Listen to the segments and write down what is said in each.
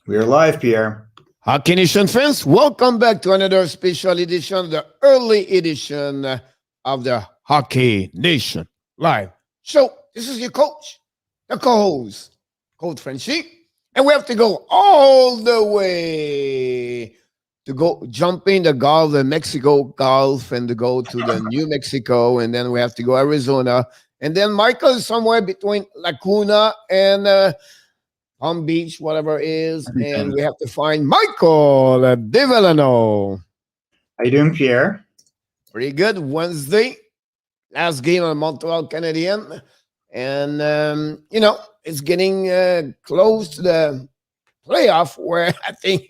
We are live, Pierre. Hockey Nation fans, welcome back to another special edition, the early edition of the Hockey Nation Live. So, this is your coach, the co-host, Coach Frenchie, and we have to go all the way to go jump in the Gulf, the Mexico Gulf, and to go to the New Mexico, and then we have to go Arizona, and then Michael is somewhere between Lacuna and Palm Beach, whatever it is, and we have to find Michael De Valeno. How you doing, Pierre? Pretty good. Wednesday, last game on Montreal Canadian, and it's getting close to the playoff where I think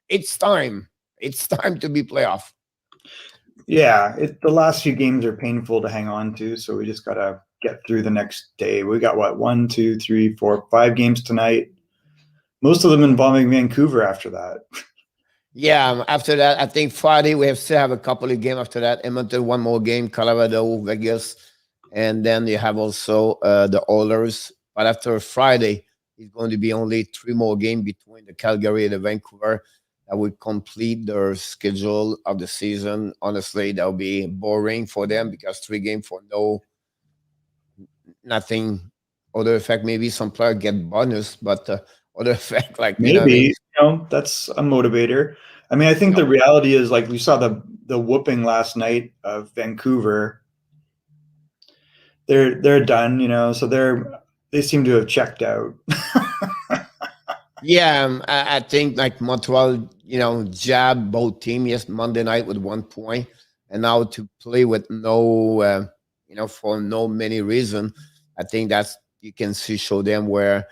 it's time. It's time to be playoff. Yeah, the last few games are painful to hang on to, so we just gotta get through the next day. We got what 1, 2, 3, 4, 5 games tonight. Most of them involving Vancouver after that. Yeah, after that, I think Friday we still have a couple of games after that. Edmonton, one more game, Colorado, Vegas, and then you have also the Oilers. But after Friday, it's going to be only 3 more games between the Calgary and the Vancouver that would complete their schedule of the season. Honestly, that would be boring for them because 3 games for nothing. Other effect, maybe some players get bonus, but other effect, like Maybe that's a motivator. I mean, I think the reality is like we saw the whooping last night of Vancouver. They're done, so they seem to have checked out. Yeah, I think like Montreal, jab both team yes Monday night with 1 point, and now to play with no, for no many reason. I think that's you can see show them where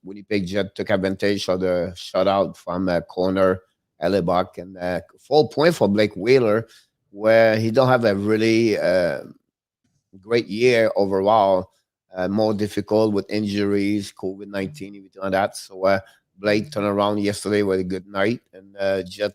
Winnipeg Jet took advantage of the shutout from corner Hellebuck and 4 point for Blake Wheeler, where he don't have a really great year overall. More difficult with injuries, COVID-19, everything like that. So Blake turned around yesterday with a good night, and just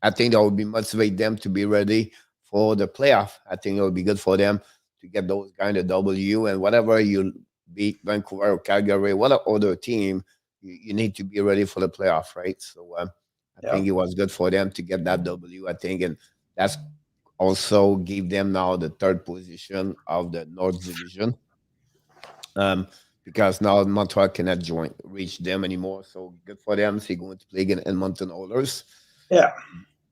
I think that would be motivate them to be ready for the playoff. I think it would be good for them to get those kind of W and whatever you beat Vancouver or Calgary, what other team, you need to be ready for the playoff, right? So I think it was good for them to get that W. I think, and that's also gave them now the 3rd position of the North Division because now Montreal cannot reach them anymore. So good for them. So you're going to play against Edmonton Oilers. Yeah,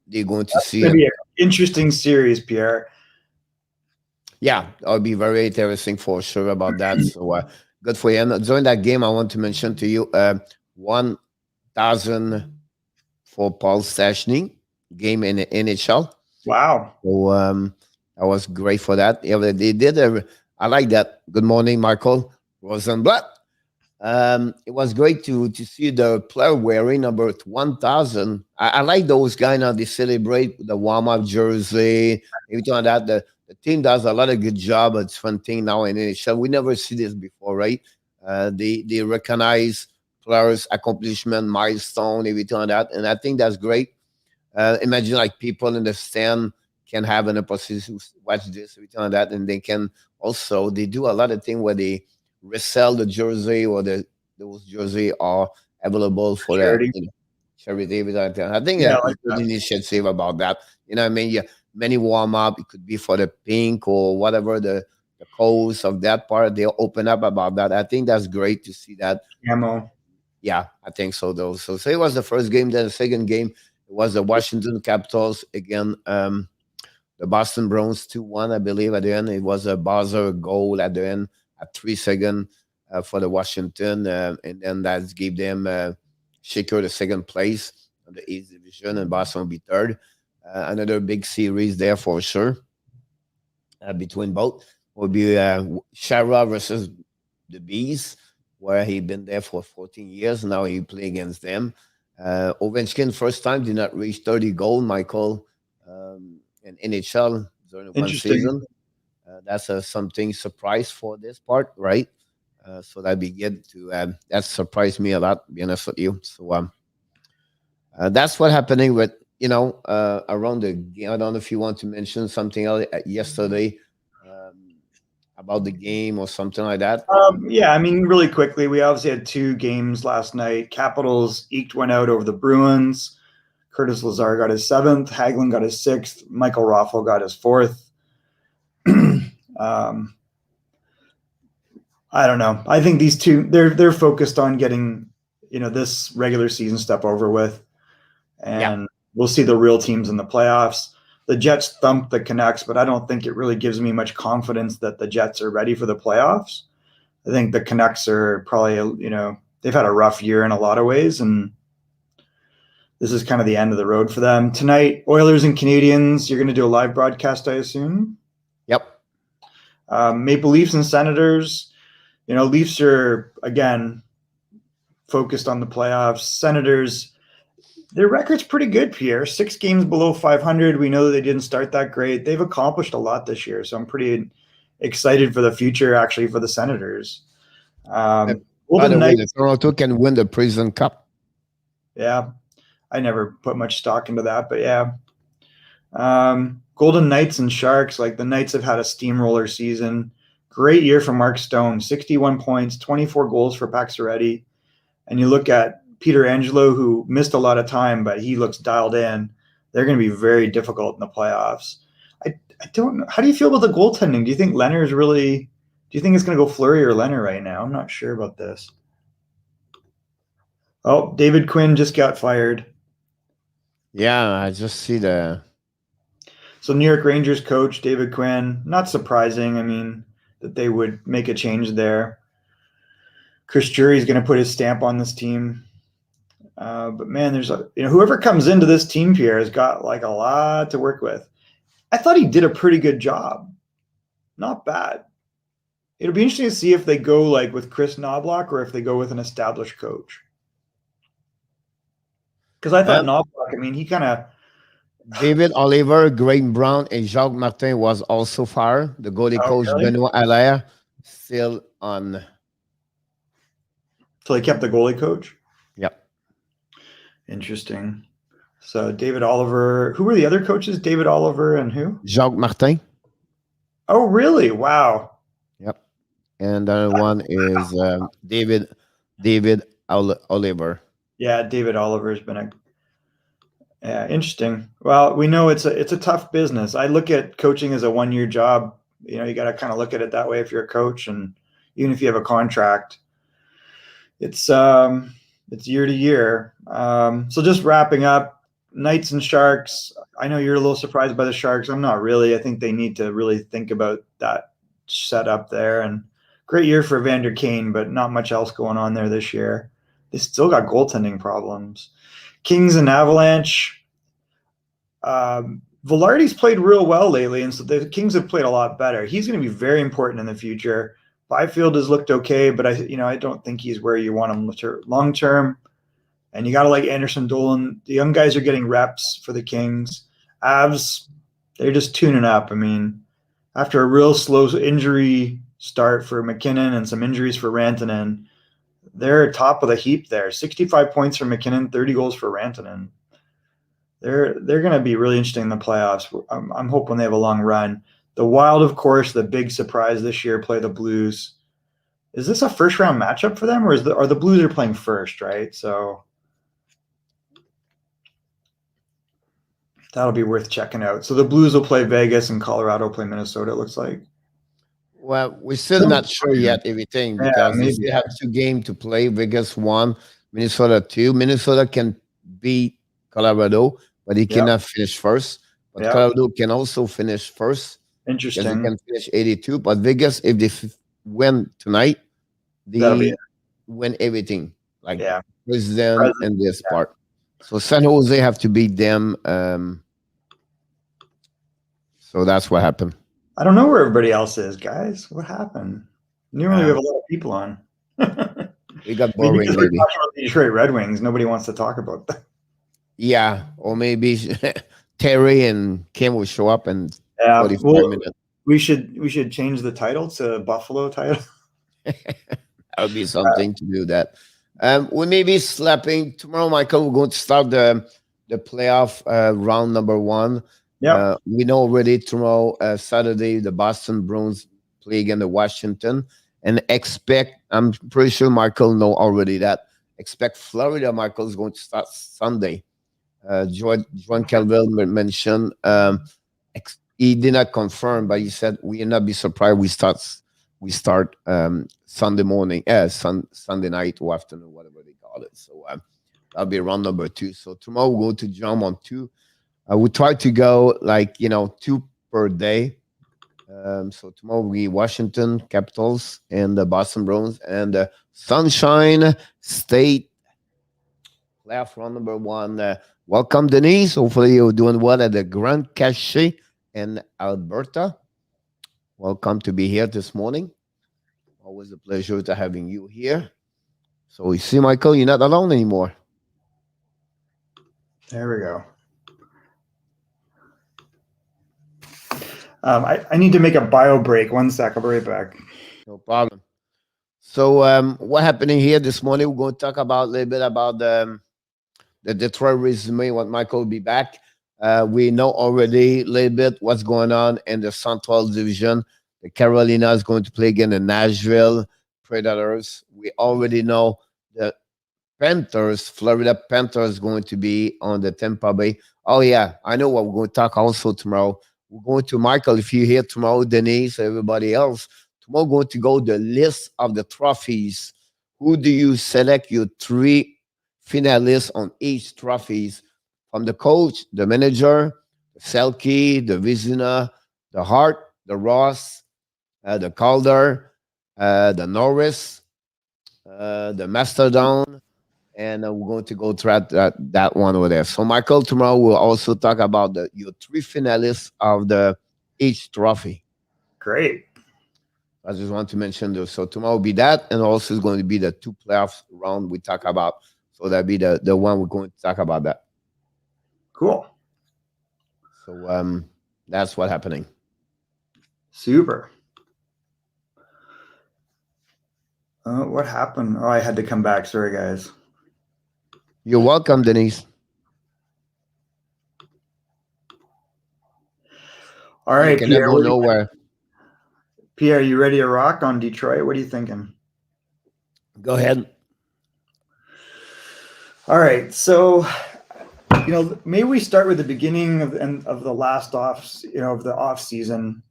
they're going to that's see. Gonna be an interesting series, Pierre. Yeah, that'll be very interesting for sure about that. So good for you. And during that game, I want to mention to you 1,000 for Paul Stastny game in the NHL. Wow. So that was great for that. Yeah, they did. I like that. Good morning, Michael Rosenblatt. It was great to see the player wearing number 1,000. I like those guys now. They celebrate the warm-up jersey, everything like that. The team does a lot of good job. It's fun thing now in NHL. We never see this before, right? They recognize players' accomplishment, milestone, everything like that, and I think that's great. Imagine like people in the stand can have an opportunity to watch this, everything like that, and they can also they do a lot of things where they resell the jersey or those jersey are available for Charity. the charity. Everything like that. I think Yeah, it's a good initiative about that. You know what I mean? Yeah, many warm up. It could be for the pink or whatever the cause of that part. They'll open up about that. I think that's great to see that. Ammo. Yeah, I think so though. So say it was the first game, then the second game it was the Washington Capitals again. The Boston Bruins 2-1, I believe, at the end. It was a buzzer goal at the end at 3 seconds for the Washington, and then that gave them secure the second place of the East Division, and Boston will be third. Another big series there for sure between both will be Shara versus the Bees, where he been there for 14 years. Now he play against them. Ovechkin first time did not reach 30 goal, Michael, in NHL during one season. That's something surprise for this part, right? So that'd be good to that surprised me a lot, to be honest with you. So that's what happening with around the game. I don't know if you want to mention something else yesterday. about the game or something like that? Yeah, I mean, really quickly, we obviously had 2 games last night. Capitals eked one out over the Bruins. Curtis Lazar got his 7th. Hagelin got his 6th. Michael Raffl got his 4th. I don't know. I think these two they're focused on getting this regular season stuff over with, and we'll see the real teams in the playoffs. The Jets thumped the Canucks, but I don't think it really gives me much confidence that the Jets are ready for the playoffs. I think the Canucks are probably they've had a rough year in a lot of ways, and this is kind of the end of the road for them. Tonight, Oilers and Canadiens, you're going to do a live broadcast, I assume? Yep. Maple Leafs and Senators. Leafs are, again, focused on the playoffs. Senators, their record's pretty good, Pierre. 6 games below 500. We know that they didn't start that great. They've accomplished a lot this year, so I'm pretty excited for the future, actually, for the Senators. By the way, Toronto can win the Prison Cup. Yeah. I never put much stock into that, but yeah. Golden Knights and Sharks, like the Knights have had a steamroller season. Great year for Mark Stone, 61 points, 24 goals for Pacioretty. And you look at Peter Angelo, who missed a lot of time, but he looks dialed in. They're going to be very difficult in the playoffs. I don't know. How do you feel about the goaltending? Do you think Leonard's really – do you think it's going to go Fleury or Leonard right now? I'm not sure about this. Oh, David Quinn just got fired. Yeah, I just see the – So New York Rangers coach David Quinn, not surprising. I mean – that they would make a change there. Chris Drury's going to put his stamp on this team. But man, there's whoever comes into this team, Pierre, has got like a lot to work with. I thought he did a pretty good job. Not bad. It'll be interesting to see if they go like with Chris Knobloch or if they go with an established coach. Because I thought Knobloch, I mean, he kind of David Oliver, Greg Brown, and Jacques Martin was also fired. The goalie coach, really? Benoit Allaire, still on. So they kept the goalie coach? Yep. Interesting. So David Oliver. Who were the other coaches? David Oliver and who? Jacques Martin. Oh, really? Wow. Yep. And the other one is David Oliver. Yeah, David Oliver's been a... Yeah, interesting. Well, we know it's a tough business. I look at coaching as a 1-year job. You got to kind of look at it that way if you're a coach, and even if you have a contract, it's year to year. So just wrapping up, Knights and Sharks. I know you're a little surprised by the Sharks. I'm not really. I think they need to really think about that setup there. And great year for Evander Kane, but not much else going on there this year. They still got goaltending problems. Kings and Avalanche. Velarde's played real well lately, and so the Kings have played a lot better. He's going to be very important in the future. Byfield has looked okay, but I don't think he's where you want him long term. And you got to like Anderson Dolan. The young guys are getting reps for the Kings. Avs, they're just tuning up. I mean, after a real slow injury start for McKinnon and some injuries for Rantanen, they're top of the heap there. 65 points for McKinnon, 30 goals for Rantanen. They're going to be really interesting in the playoffs. I'm hoping they have a long run. The Wild, of course, the big surprise this year, play the Blues. Is this a first-round matchup for them, or are the Blues are playing first, right? So that'll be worth checking out. So the Blues will play Vegas and Colorado will play Minnesota, it looks like. Well, we're still not sure yet everything because they still have 2 games to play. Vegas 1, Minnesota 2. Minnesota can beat Colorado, but he cannot finish first. But Colorado can also finish first. Interesting. They can finish 82. But Vegas, if they win tonight, they win everything. Like President and this part. So San Jose have to beat them. So that's what happened. I don't know where everybody else is, guys. What happened? Normally we have a lot of people on. We got boring. Maybe we're talking about the Detroit Red Wings. Nobody wants to talk about that. Yeah, or maybe Terry and Kim will show up and 45 minutes. We should change the title to Buffalo title. That would be something to do that. We may be slapping tomorrow, Michael. We're going to start the playoff round number 1. Yeah, we know already tomorrow, Saturday, the Boston Bruins play against the Washington. And expect, I'm pretty sure Michael know already that, expect Florida, Michael, is going to start Sunday. Joan Calville mentioned, he did not confirm, but he said we will not be surprised we start Sunday morning, Sunday night or afternoon, whatever they call it. So that'll be round number 2. So tomorrow we'll go to jump on 2. We try to go 2 per day. So tomorrow we Washington Capitals and the Boston Bruins and the Sunshine State playoff round number 1. Welcome, Denise. Hopefully you're doing well at the Grand Cache in Alberta. Welcome to be here this morning. Always a pleasure to having you here. So you see, Michael, you're not alone anymore. There we go. I need to make a bio break. 1 sec. I'll be right back. No problem. So what happening here this morning, we're going to talk about a little bit about the Detroit resume, what Michael will be back. We know already a little bit what's going on in the Central Division. The Carolina is going to play against the Nashville Predators. We already know the Panthers, Florida Panthers, going to be on the Tampa Bay. Oh, yeah, I know what we're going to talk also tomorrow. We're going to, Michael, if you're here tomorrow, Denise, everybody else, tomorrow we're going to go the list of the trophies. Who do you select your 3 finalists on each trophies? From the coach, the manager, the Selke, the Vizina, the Hart, the Ross, the Calder, the Norris, the Mastodon, and we're going to go through that one over there. So, Michael, tomorrow we'll also talk about your 3 finalists of each trophy. Great. I just want to mention this. So tomorrow will be that, and also is going to be the 2 playoffs round we talk about. So that'll be the one we're going to talk about that. Cool. So that's what's happening. Super. What happened? Oh, I had to come back. Sorry, guys. You're welcome, Denise. All right, you can Pierre. Never go nowhere. Pierre, you ready to rock on Detroit? What are you thinking? Go ahead. All right. So, maybe we start with the beginning of the last off season.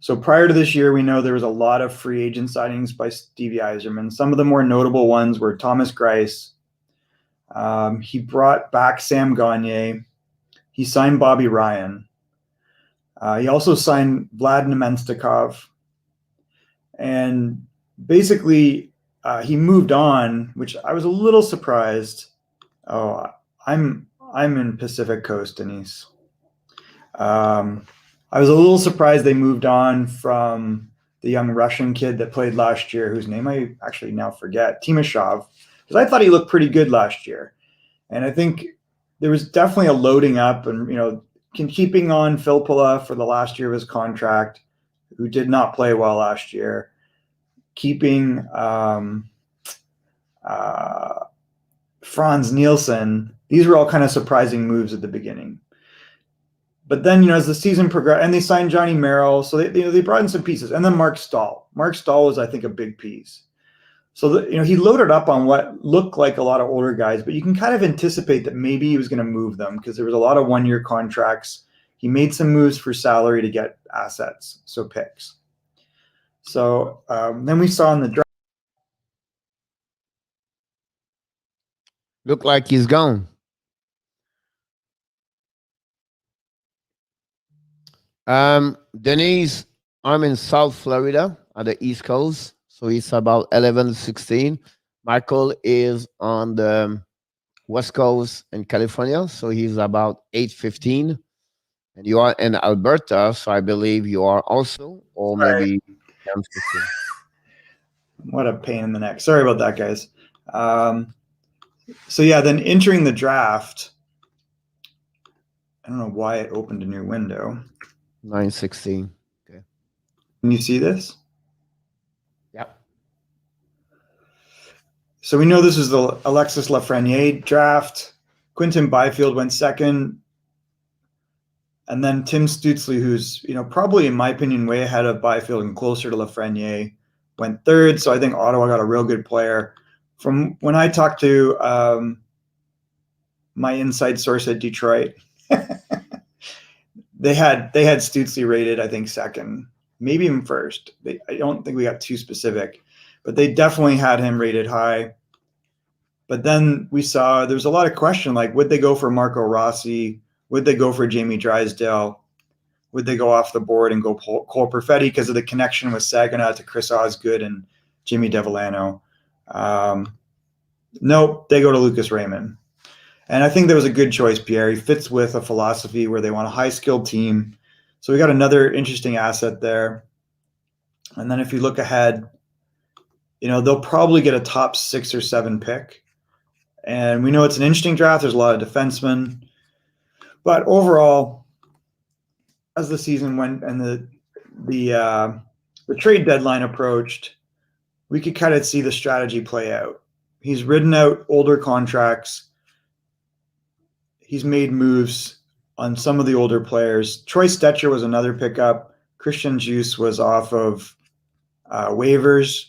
So prior to this year, we know there was a lot of free agent signings by Steve Yzerman. Some of the more notable ones were Thomas Greiss. He brought back Sam Gagner. He signed Bobby Ryan. He also signed Vlad Menstikov. And basically, he moved on, which I was a little surprised. Oh, I'm in Pacific Coast, Denise. I was a little surprised they moved on from the young Russian kid that played last year, whose name I actually now forget, Timashov, because I thought he looked pretty good last year. And I think there was definitely a loading up and, keeping on Filppula for the last year of his contract, who did not play well last year, keeping Franz Nielsen. These were all kind of surprising moves at the beginning. But then, as the season progressed, and they signed Johnny Merrill, so they brought in some pieces, and then Mark Stahl. Mark Stahl was, I think, a big piece. So he loaded up on what looked like a lot of older guys, but you can kind of anticipate that maybe he was going to move them because there was a lot of 1-year contracts. He made some moves for salary to get assets, so picks. So then we saw in the draft. Look like he's gone. Denise, I'm in South Florida at the East Coast, so it's about 11:16. Michael is on the West Coast in California, so he's about 8:15. And you are in Alberta, so I believe you are also, or maybe 10:15. What a pain in the neck. Sorry about that, guys. So yeah, then entering the draft, I don't know why it opened a new window. 9:16. Okay. Can you see this? Yep. So we know this is the Alexis Lafreniere draft. Quinton Byfield went second. And then Tim Stützle, who's, probably in my opinion, way ahead of Byfield and closer to Lafreniere, went third. So I think Ottawa got a real good player. From when I talked to my inside source at Detroit, they had Stützle rated, I think, second, maybe even first. I don't think we got too specific, but they definitely had him rated high. But then we saw there's a lot of question, like, would they go for Marco Rossi? Would they go for Jamie Drysdale? Would they go off the board and go Cole Perfetti because of the connection with Saginaw to Chris Osgood and Jimmy DeValeno? Nope, they go to Lucas Raymond. And I think that was a good choice, Pierre. He fits with a philosophy where they want a high-skilled team. So we got another interesting asset there. And then if you look ahead, they'll probably get a top 6 or 7 pick. And we know it's an interesting draft. There's a lot of defensemen. But overall, as the season went and the trade deadline approached, we could kind of see the strategy play out. He's ridden out older contracts. He's made moves on some of the older players. Troy Stetcher was another pickup. Christian Juice was off of waivers.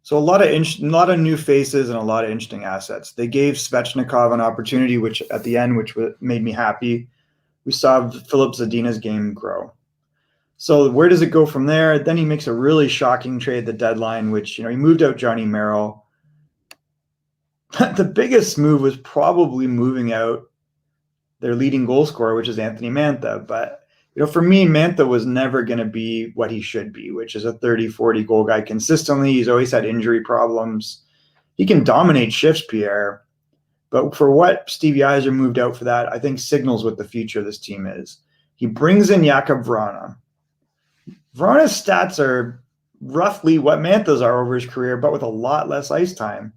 So a lot of new faces and a lot of interesting assets. They gave Svechnikov an opportunity, which at the end, which made me happy. We saw Philip Zadina's game grow. So where does it go from there? Then he makes a really shocking trade at the deadline, which, he moved out Johnny Merrill. The biggest move was probably moving out their leading goal scorer, which is Anthony Mantha. But, for me, Mantha was never going to be what he should be, which is a 30, 40 goal guy consistently. He's always had injury problems. He can dominate shifts, Pierre. But for what Steve Yzerman moved out for that, I think signals what the future of this team is. He brings in Jakub Vrana. Vrana's stats are roughly what Mantha's are over his career, but with a lot less ice time.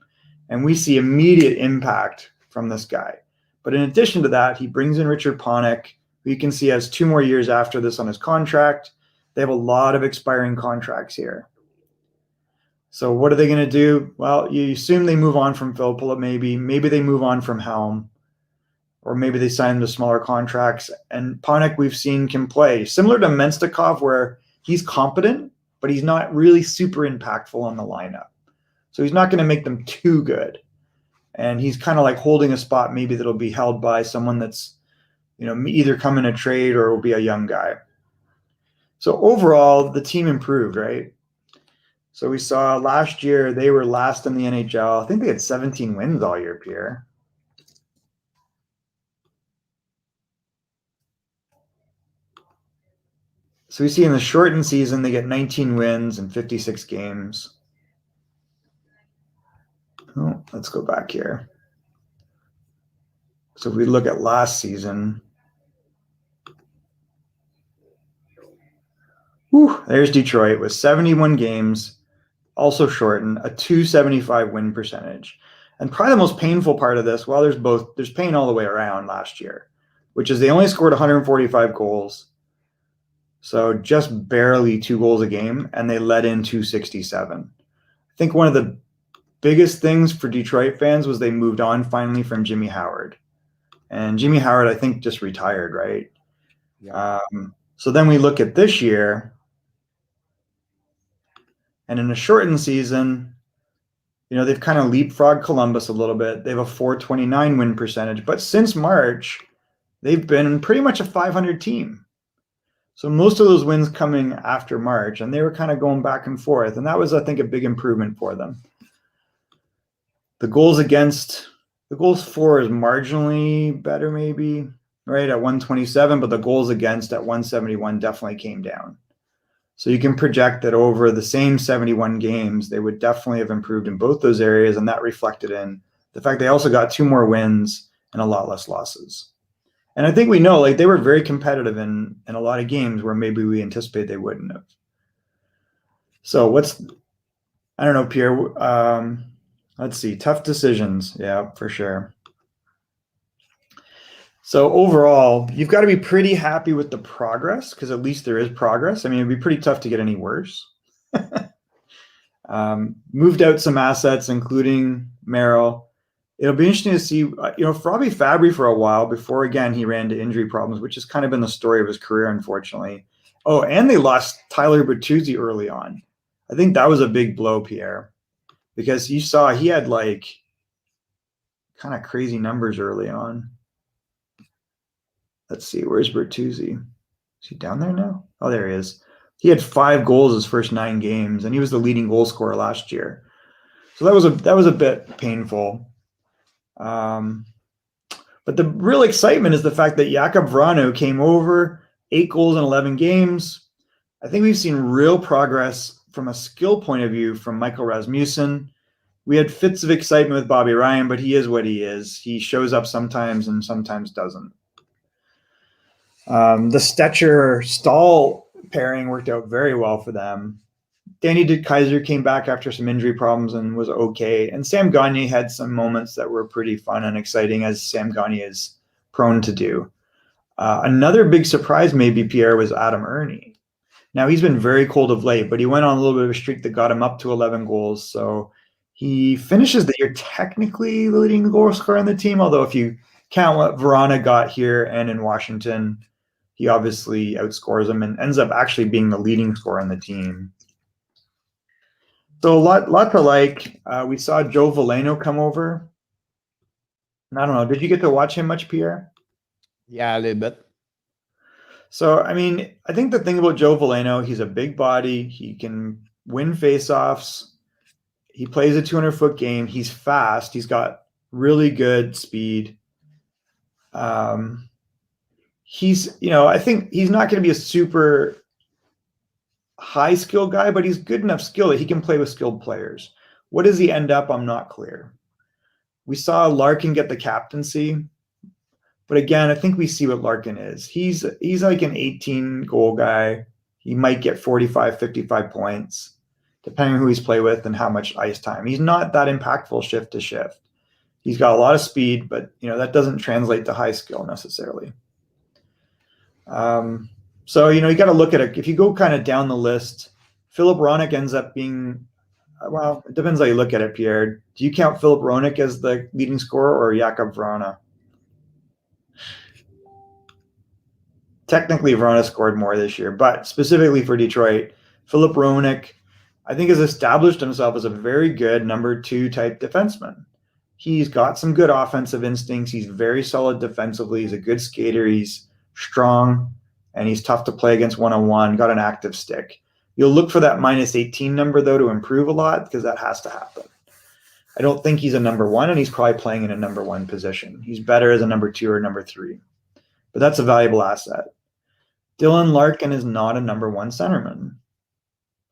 And we see immediate impact from this guy. But in addition to that, he brings in Richard Ponik, who you can see has 2 more years after this on his contract. They have a lot of expiring contracts here. So what are they going to do? Well, you assume they move on from Filppula, maybe. Maybe they move on from Helm. Or maybe they sign the smaller contracts. And Ponik, we've seen, can play. Similar to Menstikov, where he's competent, but he's not really super impactful on the lineup. So he's not going to make them too good. And he's kind of like holding a spot maybe that'll be held by someone that's, either come in a trade or will be a young guy. So overall, the team improved, right? So we saw last year they were last in the NHL. I think they had 17 wins all year, Pierre. So we see in the shortened season, they get 19 wins in 56 games. Oh, let's go back here. So if we look at last season, there's Detroit with 71 games, also shortened, a .275 win percentage. And probably the most painful part of this, well, there's pain all the way around last year, which is they only scored 145 goals. So just barely 2 goals a game, and they let in 267. I think one of the biggest things for Detroit fans was they moved on finally from Jimmy Howard. And Jimmy Howard, I think, just retired, right? Yeah. So then we look at this year, and in a shortened season, they've kind of leapfrogged Columbus a little bit. They have a .429 win percentage, but since March, they've been pretty much a 500 team. So most of those wins coming after March, and they were kind of going back and forth, and that was, I think, a big improvement for them. The goals for is marginally better, maybe, right, at 127, but the goals against at 171 definitely came down. So you can project that over the same 71 games, they would definitely have improved in both those areas, and that reflected in the fact they also got 2 more wins and a lot less losses. And I think we know, they were very competitive in a lot of games where maybe we anticipated they wouldn't have. So I don't know, Pierre, let's see, tough decisions. Yeah, for sure. So overall, you've got to be pretty happy with the progress, because at least there is progress. I mean, it'd be pretty tough to get any worse. Moved out some assets, including Merrill. It'll be interesting to see, Robbie Fabry for a while before, again, he ran into injury problems, which has kind of been the story of his career, unfortunately. Oh, and they lost Tyler Bertuzzi early on. I think that was a big blow, Pierre, because you saw he had like kind of crazy numbers early on. Let's see, where's Bertuzzi? Is he down there now? Oh, there he is. He had 5 goals his first 9 games, and he was the leading goal scorer last year. So that was a bit painful. But the real excitement is the fact that Jakub Vrana came over, 8 goals in 11 games. I think we've seen real progress from a skill point of view from Michael Rasmussen. We had fits of excitement with Bobby Ryan, but he is what he is. He shows up sometimes and sometimes doesn't. The Stetcher-Stahl pairing worked out very well for them. Danny Kaiser came back after some injury problems and was okay. And Sam Gagner had some moments that were pretty fun and exciting, as Sam Gagner is prone to do. Another big surprise, maybe, Pierre, was Adam Ernie. Now, he's been very cold of late, but he went on a little bit of a streak that got him up to 11 goals. So he finishes the year technically the leading goal scorer on the team, although if you count what Vrana got here and in Washington, he obviously outscores him and ends up actually being the leading scorer on the team. So a lot to like. We saw Joe Valeno come over. And I don't know, did you get to watch him much, Pierre? Yeah, a little bit. So, I mean, I think the thing about Joe Valeno, he's a big body. He can win faceoffs. He plays a 200-foot game. He's fast. He's got really good speed. I think he's not going to be a super high skill guy, but he's good enough skill that he can play with skilled players. What does he end up? I'm not clear. We saw Larkin get the captaincy, but again, I think we see what Larkin is. He's like an 18 goal guy. He might get 45, 55 points, depending on who he's played with and how much ice time. He's not that impactful shift to shift. He's got a lot of speed, but that doesn't translate to high skill necessarily. So, you got to look at it. If you go kind of down the list, Philip Roenick ends up being, well, it depends how you look at it, Pierre. Do you count Philip Roenick as the leading scorer or Jakub Vrana? Technically, Vrana scored more this year, but specifically for Detroit, Philip Roenick, I think, has established himself as a very good number 2 type defenseman. He's got some good offensive instincts. He's very solid defensively. He's a good skater. He's strong. And he's tough to play against one-on-one, got an active stick. You'll look for that -18 number, though, to improve a lot, because that has to happen. I don't think he's a number 1, and he's probably playing in a number 1 position. He's better as a number 2 or number 3. But that's a valuable asset. Dylan Larkin is not a number 1 centerman.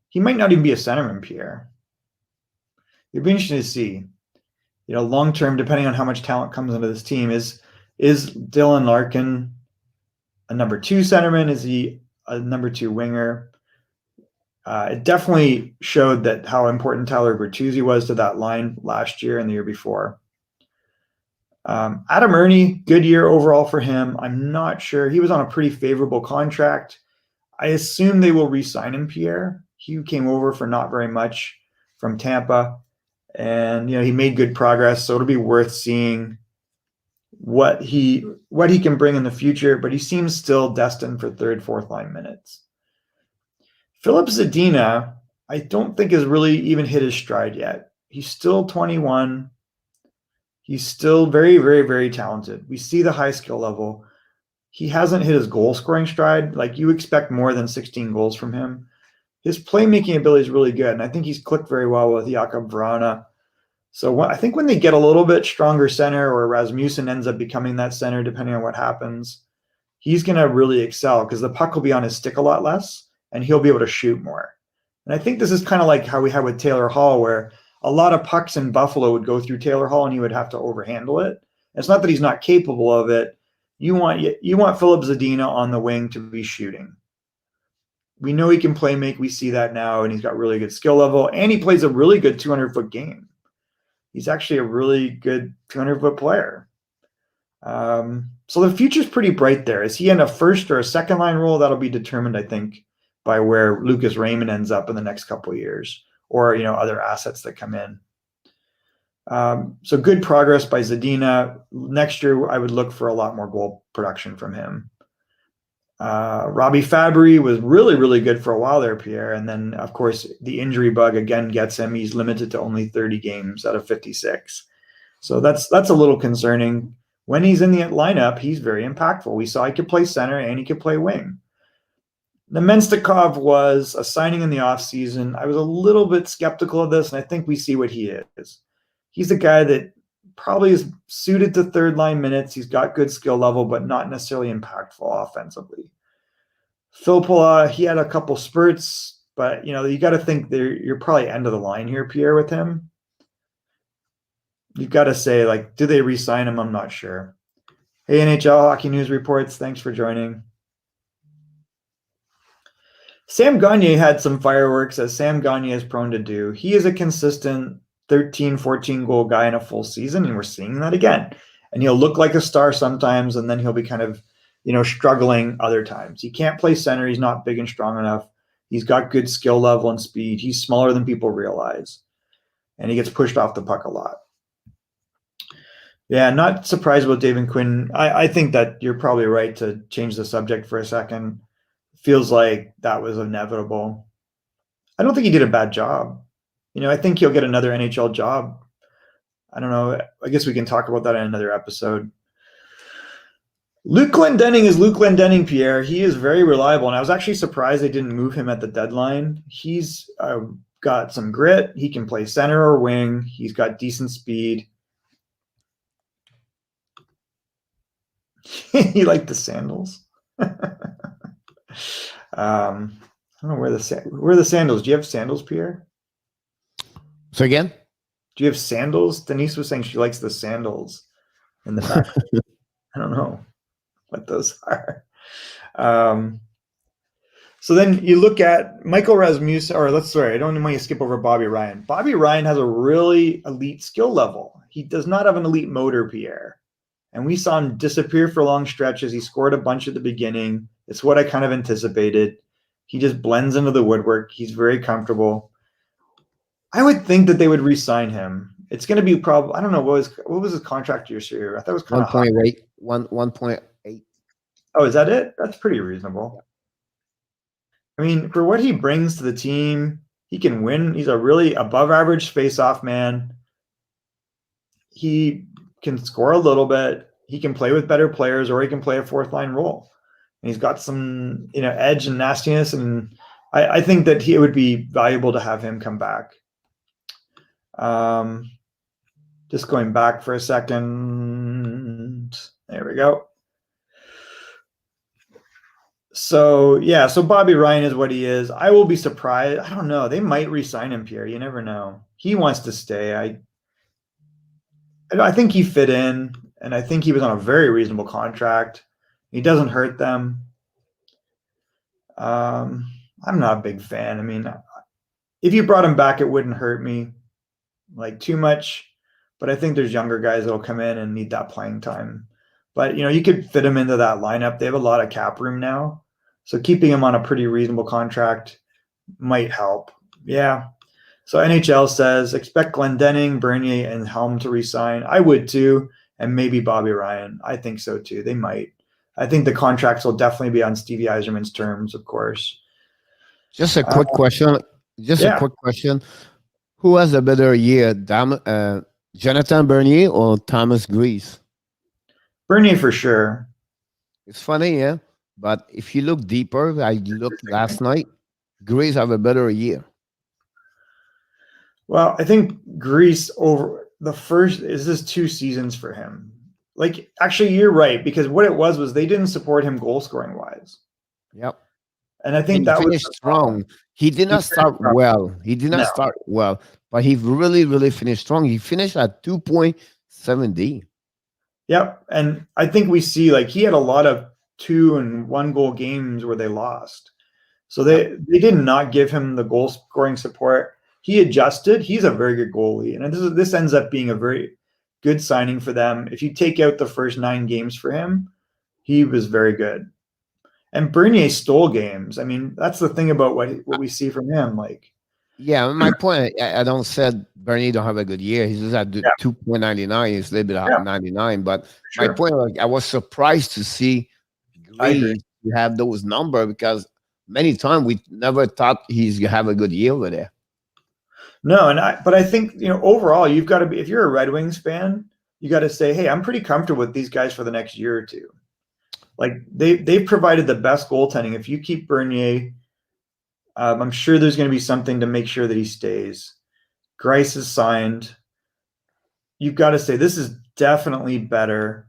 He might not even be a centerman, Pierre. It'd be interesting to see. Long-term, depending on how much talent comes into this team, is Dylan Larkin a number 2 centerman? Is he a number 2 winger? It definitely showed that how important Tyler Bertuzzi was to that line last year and the year before. Adam Ernie, good year overall for him. I'm not sure. He was on a pretty favorable contract. I assume they will re-sign him, Pierre. He came over for not very much from Tampa, and he made good progress, so it'll be worth seeing what he can bring in the future, but he seems still destined for 3rd, 4th line minutes. Philip Zadina, I don't think has really even hit his stride yet. He's still 21. He's still very, very, very talented. We see the high skill level. He hasn't hit his goal scoring stride. Like, you expect more than 16 goals from him. His playmaking ability is really good, and I think he's clicked very well with Jakub Vrana. So I think when they get a little bit stronger center, or Rasmussen ends up becoming that center, depending on what happens, he's going to really excel, because the puck will be on his stick a lot less, and he'll be able to shoot more. And I think this is kind of like how we had with Taylor Hall, where a lot of pucks in Buffalo would go through Taylor Hall, and he would have to overhandle it. It's not that he's not capable of it. You want Philip Zadina on the wing to be shooting. We know he can play make. We see that now, and he's got really good skill level, and he plays a really good 200-foot game. He's actually a really good 200-foot player. So the future's pretty bright there. Is he in a 1st or a 2nd line role? That'll be determined, I think, by where Lucas Raymond ends up in the next couple of years, or other assets that come in. So good progress by Zadina. Next year, I would look for a lot more goal production from him. Robbie Fabry was really, really good for a while there, Pierre. And then, of course, the injury bug again gets him. He's limited to only 30 games out of 56. So that's a little concerning. When he's in the lineup, he's very impactful. We saw he could play center and he could play wing. The Menstikov was a signing in the offseason. I was a little bit skeptical of this, and I think we see what he is. He's a guy that probably is suited to third line minutes. He's got good skill level, but not necessarily impactful offensively. Filppula, he had a couple spurts, but you got to think you're probably end of the line here, Pierre, with him. You've got to say, like, do they re-sign him? I'm not sure. Hey, NHL Hockey News Reports, thanks for joining. Sam Gagner had some fireworks, as Sam Gagner is prone to do. He is a consistent 13, 14 goal guy in a full season, and we're seeing that again. And he'll look like a star sometimes, and then he'll be kind of, struggling other times. He can't play center. He's not big and strong enough. He's got good skill level and speed. He's smaller than people realize, and he gets pushed off the puck a lot. Yeah, not surprised about David Quinn. I think that you're probably right to change the subject for a second. Feels like that was inevitable. I don't think he did a bad job. I think he'll get another NHL job. I don't know. I guess we can talk about that in another episode. Luke Glendening is Luke Glendening, Pierre. He is very reliable, and I was actually surprised they didn't move him at the deadline. He's got some grit. He can play center or wing. He's got decent speed. You like the sandals? I don't know where the sandals. Do you have sandals, Pierre? So again? Do you have sandals? Denise was saying she likes the sandals in the back. I don't know what those are. So then you look at Michael Rasmussen, I don't want to skip over Bobby Ryan. Bobby Ryan has a really elite skill level. He does not have an elite motor, Pierre. And we saw him disappear for long stretches. He scored a bunch at the beginning. It's what I kind of anticipated. He just blends into the woodwork. He's very comfortable. I would think that they would re-sign him. It's going to be probably, I don't know, what was his contract year? I thought it was kind of 1.8. 1.8. Oh, is that it? That's pretty reasonable. I mean, for what he brings to the team, he can win. He's a really above average face-off man. He can score a little bit. He can play with better players, or he can play a fourth line role. And he's got some, edge and nastiness. And I think that it would be valuable to have him come back. Just going back for a second. There we go. So Bobby Ryan is what he is. I will be surprised. I don't know. They might re-sign him, Pierre. You never know. He wants to stay. I think he fit in, and I think he was on a very reasonable contract. He doesn't hurt them. I'm not a big fan. I mean, if you brought him back, it wouldn't hurt me like too much. But I think there's younger guys that'll come in and need that playing time. But, you could fit him into that lineup. They have a lot of cap room now. So keeping him on a pretty reasonable contract might help. Yeah. So NHL says, expect Glendening, Bernier, and Helm to resign. I would too. And maybe Bobby Ryan. I think so too. They might. I think the contracts will definitely be on Stevie Yzerman's terms, of course. Just a quick question. A quick question. Who has a better year, Jonathan Bernier or Thomas Greiss? Bernier for sure. It's funny, yeah. But if you look deeper, I looked last night, Greiss have a better year. Well, I think Greiss over the first is this 2 seasons for him. Like, actually, you're right, because what it was they didn't support him goal scoring wise. Yep. And I think that was strong. He did not start well. He did not start well, but he really, really finished strong. He finished at 2.70. Yep. And I think we see, like, he had a lot of 2 and 1 goal games where they lost. So they did not give him the goal scoring support. He adjusted. He's a very good goalie. And this ends up being a very good signing for them. If you take out the first 9 games for him, he was very good. And Bernier stole games. I mean, that's the thing about what we see from him. Like, Yeah, my point, I don't said Bernie don't have a good year. He's just at Yeah, 2.99. He's a little bit yeah, at 99. But my sure. point, like, I was surprised to see I agree. Green to have those numbers because many times we never thought he's gonna have a good year over there. No, but I think, overall, you've got to be, if you're a Red Wings fan, you got to say, hey, I'm pretty comfortable with these guys for the next year or two. Like they've provided the best goaltending. If you keep Bernier, I'm sure there's going to be something to make sure that he stays. Grice is signed. You've got to say this is definitely better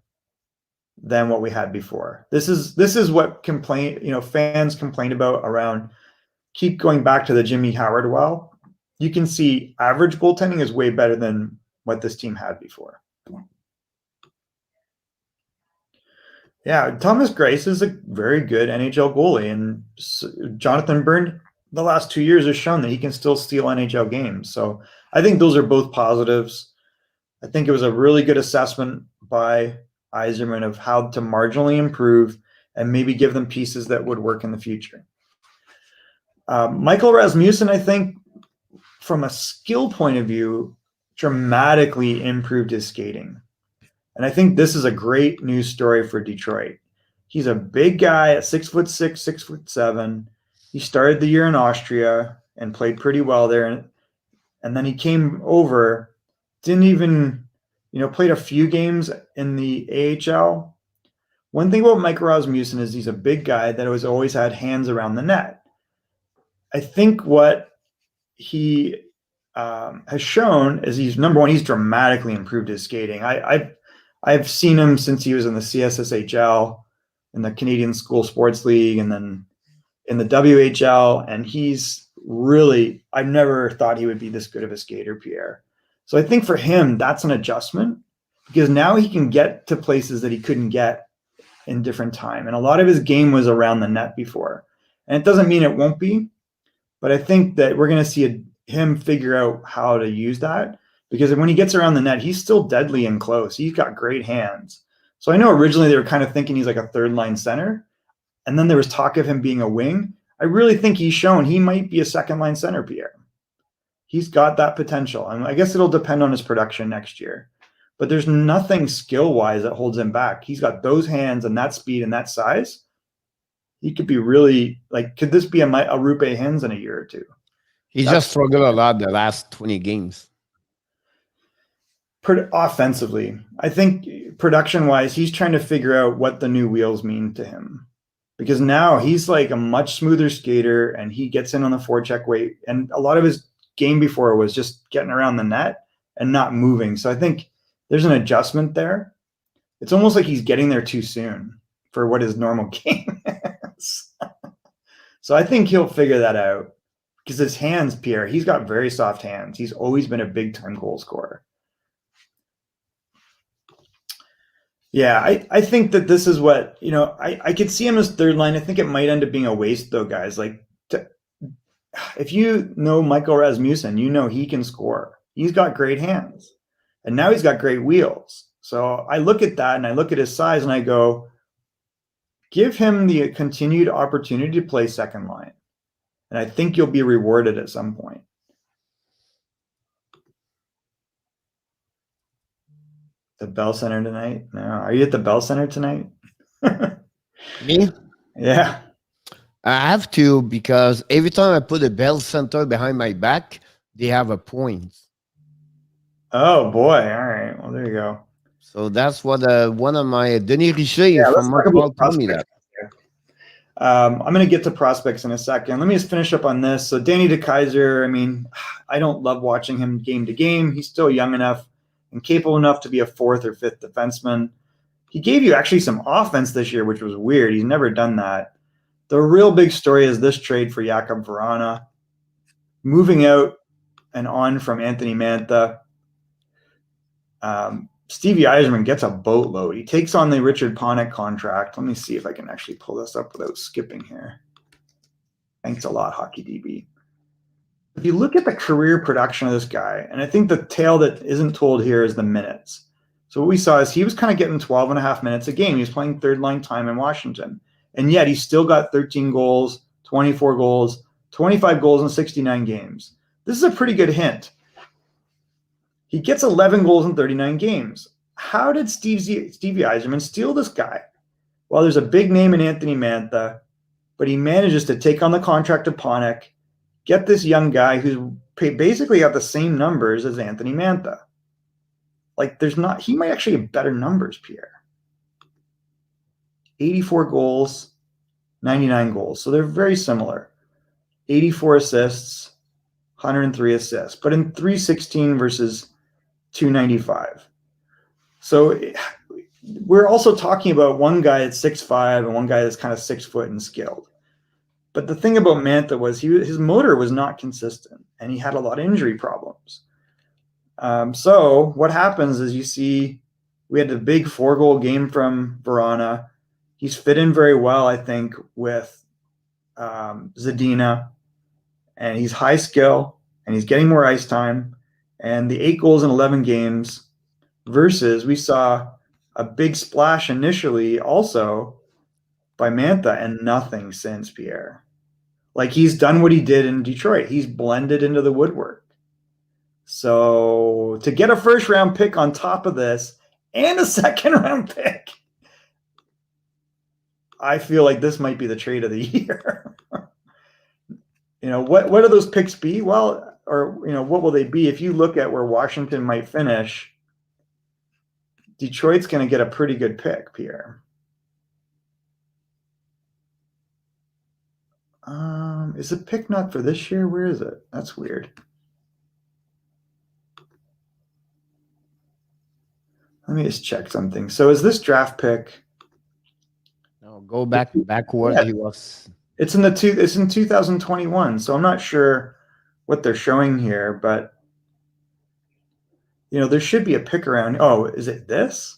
than what we had before. This is what fans complain about around. Keep going back to the Jimmy Howard well. You can see average goaltending is way better than what this team had before. Yeah, Thomas Greiss is a very good NHL goalie, and Jonathan Byrne the last 2 years has shown that he can still steal NHL games. So I think those are both positives. I think it was a really good assessment by Yzerman of how to marginally improve and maybe give them pieces that would work in the future. Michael Rasmussen, I think, from a skill point of view, dramatically improved his skating. And I think this is a great news story for Detroit. He's a big guy at 6'6", 6'7". He started the year in Austria and played pretty well there. And then he came over, didn't even, played a few games in the AHL. One thing about Michael Rasmussen is he's a big guy that has always had hands around the net. I think what he has shown is he's, number one, he's dramatically improved his skating. I've seen him since he was in the CSSHL, in the Canadian School Sports League, and then in the WHL, and he's really, I've never thought he would be this good of a skater, Pierre. So I think for him, that's an adjustment because now he can get to places that he couldn't get in different time. And a lot of his game was around the net before. And it doesn't mean it won't be, but I think that we're going to see him figure out how to use that. Because when he gets around the net, he's still deadly and close. He's got great hands. So I know originally they were kind of thinking he's like a third-line center. And then there was talk of him being a wing. I really think he's shown he might be a second-line center, Pierre. He's got that potential. And I guess it'll depend on his production next year. But there's nothing skill-wise that holds him back. He's got those hands and that speed and that size. He could be really, could this be a Rupe Hintz in a year or two? He's just struggled a lot the last 20 games. Offensively, I think production-wise, he's trying to figure out what the new wheels mean to him. Because now he's like a much smoother skater and he gets in on the forecheck weight. And a lot of his game before was just getting around the net and not moving. So I think there's an adjustment there. It's almost like he's getting there too soon for what his normal game is. So I think he'll figure that out. Because his hands, Pierre, he's got very soft hands. He's always been a big-time goal scorer. Yeah, I think that this is what, I could see him as third line. I think it might end up being a waste, though, guys. If you know Michael Rasmussen, you know he can score. He's got great hands. And now he's got great wheels. So I look at that and I look at his size and I go, give him the continued opportunity to play second line. And I think you'll be rewarded at some point. The Bell Center tonight? No. Are you at the Bell Center tonight? Me? Yeah. I have to because every time I put a Bell Center behind my back, they have a point. Oh, boy. All right. Well, there you go. So that's what one of my Denis Richer from Montreal told me that. I'm going to get to prospects in a second. Let me just finish up on this. So Danny Kaiser, I don't love watching him game to game. He's still young enough and capable enough to be a fourth or fifth defenseman. He gave you actually some offense this year, which was weird. He's never done that. The real big story is this trade for Jakub Vrana, moving out and on from Anthony Mantha. Steve Yzerman gets a boatload. He takes on the Richard Ponik contract. Let me see if I can actually pull this up without skipping here. Thanks a lot, Hockey DB. If you look at the career production of this guy, and I think the tale that isn't told here is the minutes. So what we saw is he was kind of getting 12 and a half minutes a game. He was playing third line time in Washington. And yet he still got 13 goals, 24 goals, 25 goals in 69 games. This is a pretty good hint. He gets 11 goals in 39 games. How did Stevie Yzerman steal this guy? Well, there's a big name in Anthony Mantha, but he manages to take on the contract of Ponik, get this young guy who's basically got the same numbers as Anthony Mantha. Like, he might actually have better numbers, Pierre. 84 goals, 99 goals. So they're very similar. 84 assists, 103 assists, but in 316 versus 295. So we're also talking about one guy that's 6'5" and one guy that's kind of 6 foot and skilled. But the thing about Mantha was his motor was not consistent, and he had a lot of injury problems. So what happens is you see we had the big 4-goal game from Verona. He's fit in very well, I think, with Zadina, and he's high skill, and he's getting more ice time. And the 8 goals in 11 games versus we saw a big splash initially also by Mantha and nothing since, Pierre. Like, he's done what he did in Detroit. He's blended into the woodwork. So to get a first-round pick on top of this and a second-round pick, I feel like this might be the trade of the year. What do those picks be? Well, what will they be? If you look at where Washington might finish, Detroit's going to get a pretty good pick, Pierre. Is the pick not for this year? Where is it? That's weird. Let me just check something. So is this draft pick? No, go backward. Yeah. He was. It's in 2021. So I'm not sure what they're showing here, but there should be a pick around. Oh, is it this?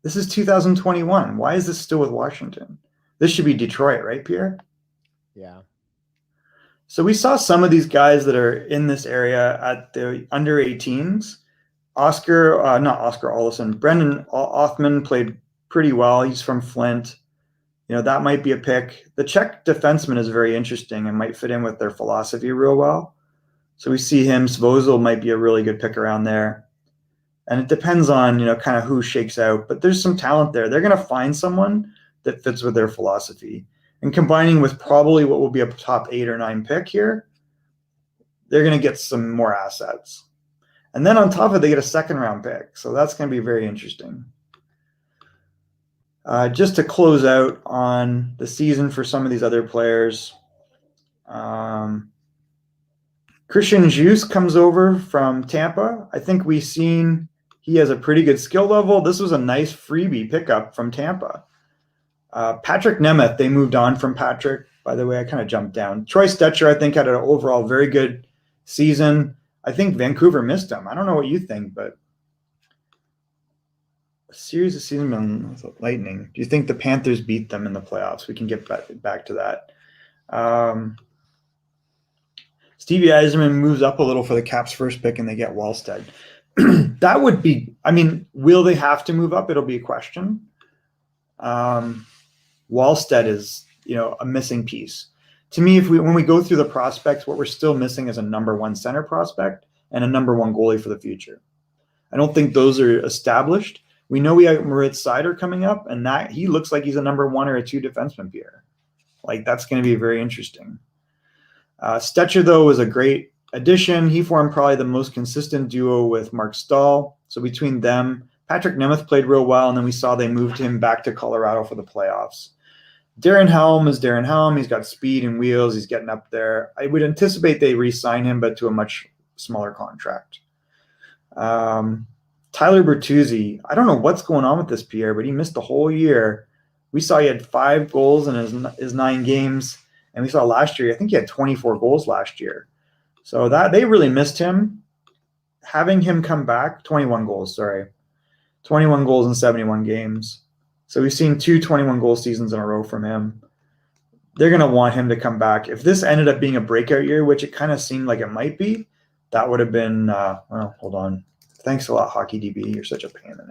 This is 2021. Why is this still with Washington? This should be Detroit, right, Pierre? Yeah. So we saw some of these guys that are in this area at the under 18s. Not Oscar Olsson. Brendan Othman played pretty well. He's from Flint. That might be a pick. The Czech defenseman is very interesting and might fit in with their philosophy real well. So we see him. Svozil might be a really good pick around there. And it depends on, kind of who shakes out. But there's some talent there. They're going to find someone that fits with their philosophy. And combining with probably what will be a top 8 or 9 pick here, they're going to get some more assets. And then on top of it, they get a second-round pick. So that's going to be very interesting. Just to close out on the season for some of these other players, Christian Djoos comes over from Tampa. I think we've seen he has a pretty good skill level. This was a nice freebie pickup from Tampa. Patrick Nemeth, they moved on from Patrick. By the way, I kind of jumped down. Troy Stetcher, I think, had an overall very good season. I think Vancouver missed him. I don't know what you think, but a series of season with Lightning. Do you think the Panthers beat them in the playoffs? We can get back to that. Stevie Yzerman moves up a little for the Caps' first pick, and they get Wallstead. That would be, will they have to move up? It'll be a question. Wallstead is, a missing piece. To me, when we go through the prospects, what we're still missing is a number 1 center prospect and a number 1 goalie for the future. I don't think those are established. We know we have Moritz Seider coming up, and that he looks like he's a number 1 or a 2 defenseman, Pierre. Like, that's going to be very interesting. Stetcher, though, was a great addition. He formed probably the most consistent duo with Mark Stahl. So between them, Patrick Nemeth played real well, and then we saw they moved him back to Colorado for the playoffs. Darren Helm is Darren Helm. He's got speed and wheels. He's getting up there. I would anticipate they re-sign him, but to a much smaller contract. Tyler Bertuzzi, I don't know what's going on with this, Pierre, but he missed the whole year. We saw he had 5 goals in his 9 games, and we saw last year, I think he had 24 goals last year. So that they really missed him. Having him come back, 21 goals in 71 games. So we've seen 2 21-goal seasons in a row from him. They're going to want him to come back. If this ended up being a breakout year, which it kind of seemed like it might be, that would have been, hold on. Thanks a lot, Hockey DB. You're such a pain in the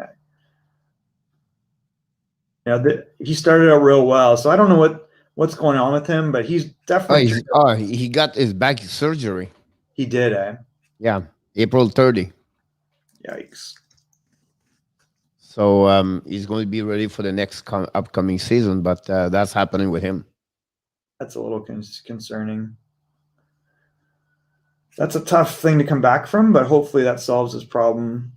neck. He started out real well. So I don't know what's going on with him, but he's definitely. He got his back surgery. He did, eh? Yeah, April 30. Yikes. So he's going to be ready for the next upcoming season, but that's happening with him. That's a little concerning. That's a tough thing to come back from, but hopefully that solves his problem.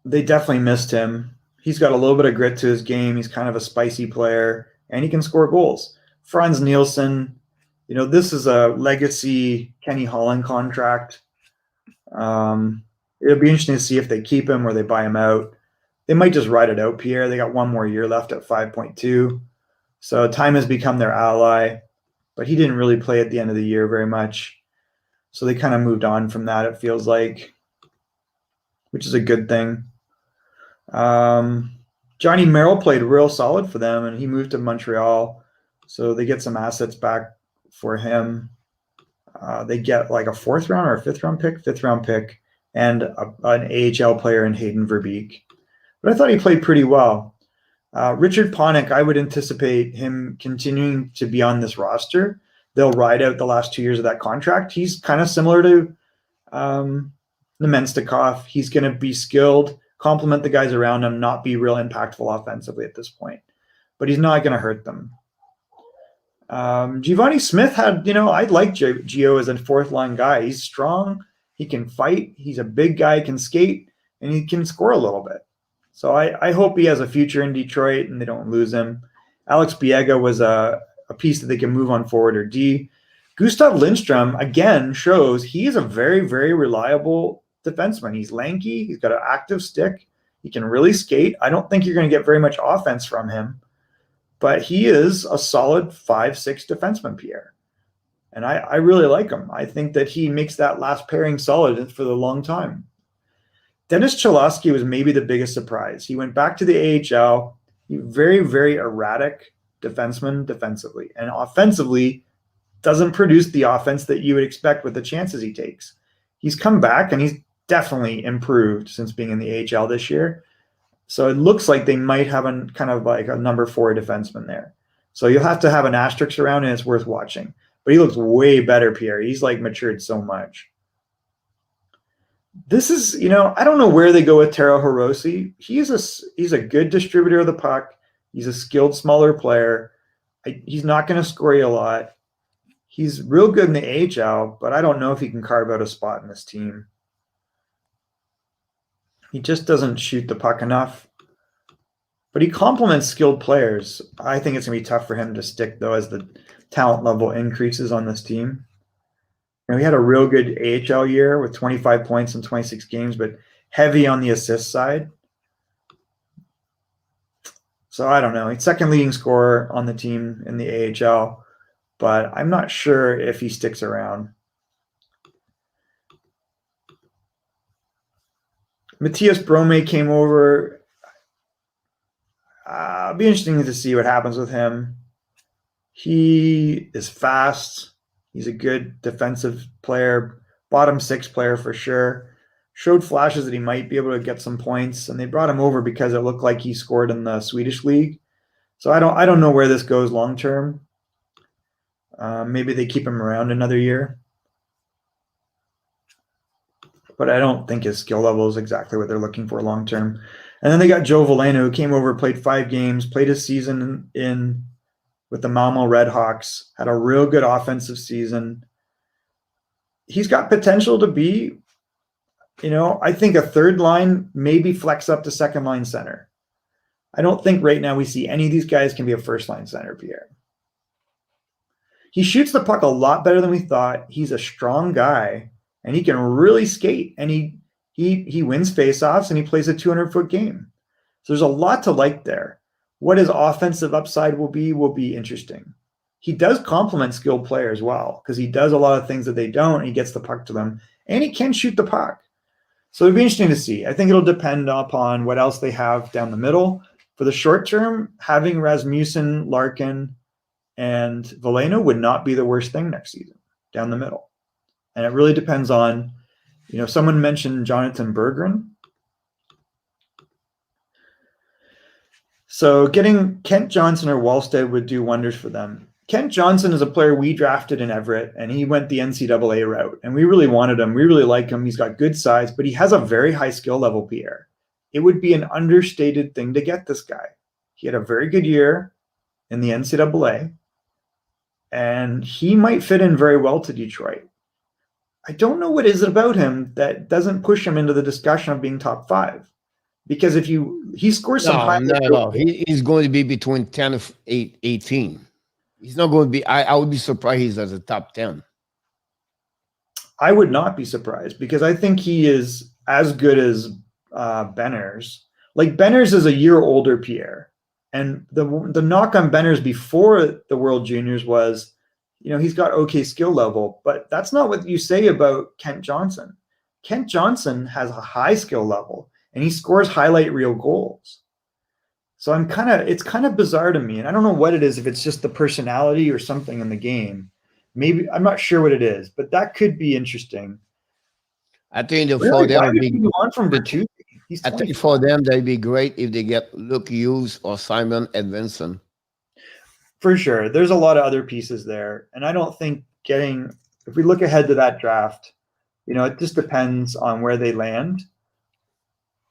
They definitely missed him. He's got a little bit of grit to his game. He's kind of a spicy player, and he can score goals. Franz Nielsen, this is a legacy Kenny Holland contract. It'll be interesting to see if they keep him or they buy him out. They might just ride it out, Pierre. They got one more year left at 5.2. So time has become their ally, but he didn't really play at the end of the year very much. So they kind of moved on from that, it feels like, which is a good thing. Johnny Merrill played real solid for them, and he moved to Montreal. So they get some assets back for him. They get like a 4th round or a 5th round pick, and an AHL player in Hayden Verbeek. But I thought he played pretty well. Richard Ponik, I would anticipate him continuing to be on this roster. They'll ride out the last 2 years of that contract. He's kind of similar to the Menstikov. He's going to be skilled, complement the guys around him, not be real impactful offensively at this point. But he's not going to hurt them. Giovanni Smith had, I like Gio as a 4th-line guy. He's strong. He can fight. He's a big guy, can skate, and he can score a little bit. So I hope he has a future in Detroit and they don't lose him. Alex Biega was a piece that they can move on forward or D. Gustav Lindstrom, again, shows he is a very, very reliable defenseman. He's lanky. He's got an active stick. He can really skate. I don't think you're going to get very much offense from him, but he is a solid 5'6" defenseman, Pierre. And I really like him. I think that he makes that last pairing solid for the long time. Dennis Chaloski was maybe the biggest surprise. He went back to the AHL. He very, very erratic defenseman defensively. And offensively, doesn't produce the offense that you would expect with the chances he takes. He's come back, and he's definitely improved since being in the AHL this year. So it looks like they might have a kind of like a number 4 defenseman there. So you'll have to have an asterisk around, and it's worth watching. But he looks way better, Pierre. He's like matured so much. This is, I don't know where they go with Taro Hirose. He's a good distributor of the puck. He's a skilled, smaller player. He's not going to score you a lot. He's real good in the AHL, but I don't know if he can carve out a spot in this team. He just doesn't shoot the puck enough. But he complements skilled players. I think it's going to be tough for him to stick, though, as the talent level increases on this team. He had a real good AHL year with 25 points in 26 games, but heavy on the assist side. So I don't know. He's second leading scorer on the team in the AHL, but I'm not sure if he sticks around. Matthias Bromay came over. It'll be interesting to see what happens with him. He is fast. He's a good defensive player, bottom 6 player for sure. Showed flashes that he might be able to get some points, and they brought him over because it looked like he scored in the Swedish league. So I don't know where this goes long term. Maybe they keep him around another year. But I don't think his skill level is exactly what they're looking for long term. And then they got Joe Valeno, who came over, played 5 games, played his season in with the Malmo Redhawks, had a real good offensive season. He's got potential to be, I think a 3rd line, maybe flex up to 2nd line center. I don't think right now we see any of these guys can be a 1st line center, Pierre. He shoots the puck a lot better than we thought. He's a strong guy, and he can really skate, and he wins faceoffs, and he plays a 200-foot game. So there's a lot to like there. What his offensive upside will be interesting. He does complement skilled players well because he does a lot of things that they don't, and he gets the puck to them, and he can shoot the puck. So it'll be interesting to see. I think it'll depend upon what else they have down the middle. For the short term, having Rasmussen, Larkin, and Valeno would not be the worst thing next season down the middle. And it really depends on, someone mentioned Jonathan Bergeron. So getting Kent Johnson or Wallstead would do wonders for them. Kent Johnson is a player we drafted in Everett, and he went the NCAA route, and we really wanted him. We really like him. He's got good size, but he has a very high skill level, Pierre. It would be an understated thing to get this guy. He had a very good year in the NCAA, and he might fit in very well to Detroit. I don't know what is it about him that doesn't push him into the discussion of being top 5. Because if he scores some high. No. He's going to be between 10 and 18. He's not going to be. I would be surprised he's at the top 10. I would not be surprised because I think he is as good as Benners. Like Benners is a year older, Pierre, and the knock on Benners before the World Juniors was, he's got okay skill level, but that's not what you say about Kent Johnson. Kent Johnson has a high skill level, and he scores highlight reel goals. So it's kind of bizarre to me, and I don't know what it is, if it's just the personality or something in the game. Maybe I'm not sure what it is, but that could be interesting. I think for them, on from Bertuzzi. I think for them, they'd be great if they get Luke Hughes or Simon Edvinsson. For sure, there's a lot of other pieces there, and I don't think if we look ahead to that draft, it just depends on where they land.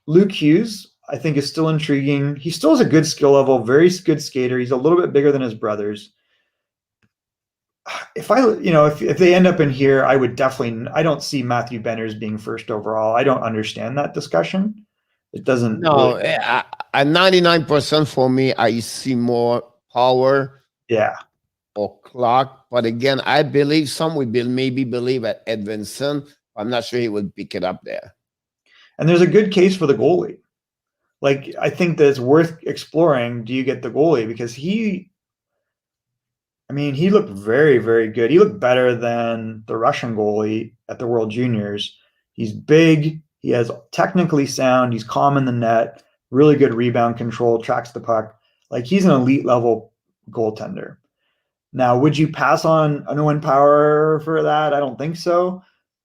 Luke Hughes, I think, is still intriguing. He still has a good skill level, very good skater. He's a little bit bigger than his brothers. If they end up in here, I don't see Matthew Benners being first overall. I don't understand that discussion. It doesn't. No, at 99% for me, I see more power. Yeah. Or clock. But again, I believe some would maybe believe at Edvinsson. I'm not sure he would pick it up there. And there's a good case for the goalie. Like, I think that it's worth exploring. Do you get the goalie? Because he looked very, very good. He looked better than the Russian goalie at the World Juniors. He's big. He has technically sound. He's calm in the net. Really good rebound control. Tracks the puck. Like, he's an elite level goaltender. Now, would you pass on Owen Power for that? I don't think so.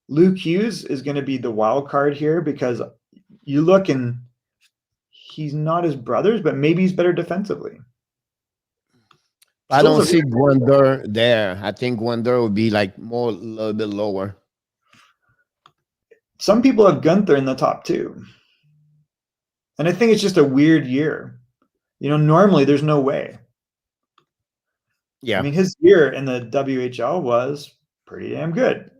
Luke Hughes is going to be the wild card here because you look and he's not his brothers, but maybe he's better defensively. I don't see Gwender there. I think Gwender would be like a little bit lower. Some people have Gunther in the top 2. And I think it's just a weird year. Normally there's no way. Yeah. His year in the WHL was pretty damn good.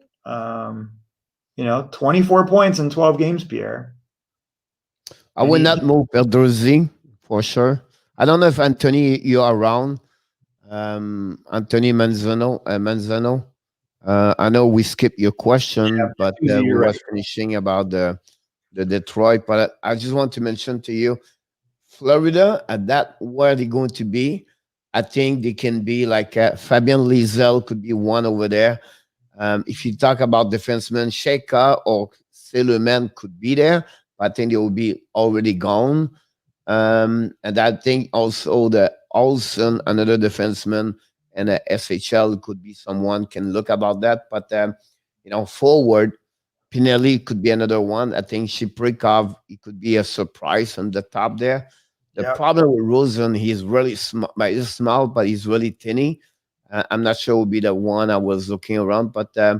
24 points in 12 games, Pierre. I would not move Pedrozi for sure. I don't know if Anthony, you're around. Anthony Manzano. I know we skipped your question, but we were finishing about the Detroit. But I just want to mention to you, Florida, at that where they're going to be, I think they can be like Fabien Liesel could be one over there. If you talk about defensemen, Sheka or Seleman could be there, but I think they will be already gone. And I think also the Olsen, another defenseman, and a SHL could be someone can look about that. But forward, Pinelli could be another one. I think Shiprikov, it could be a surprise on the top there. The problem with Rosen, he's really small. He's small, but he's really tinny. I'm not sure it would be the one I was looking around, but they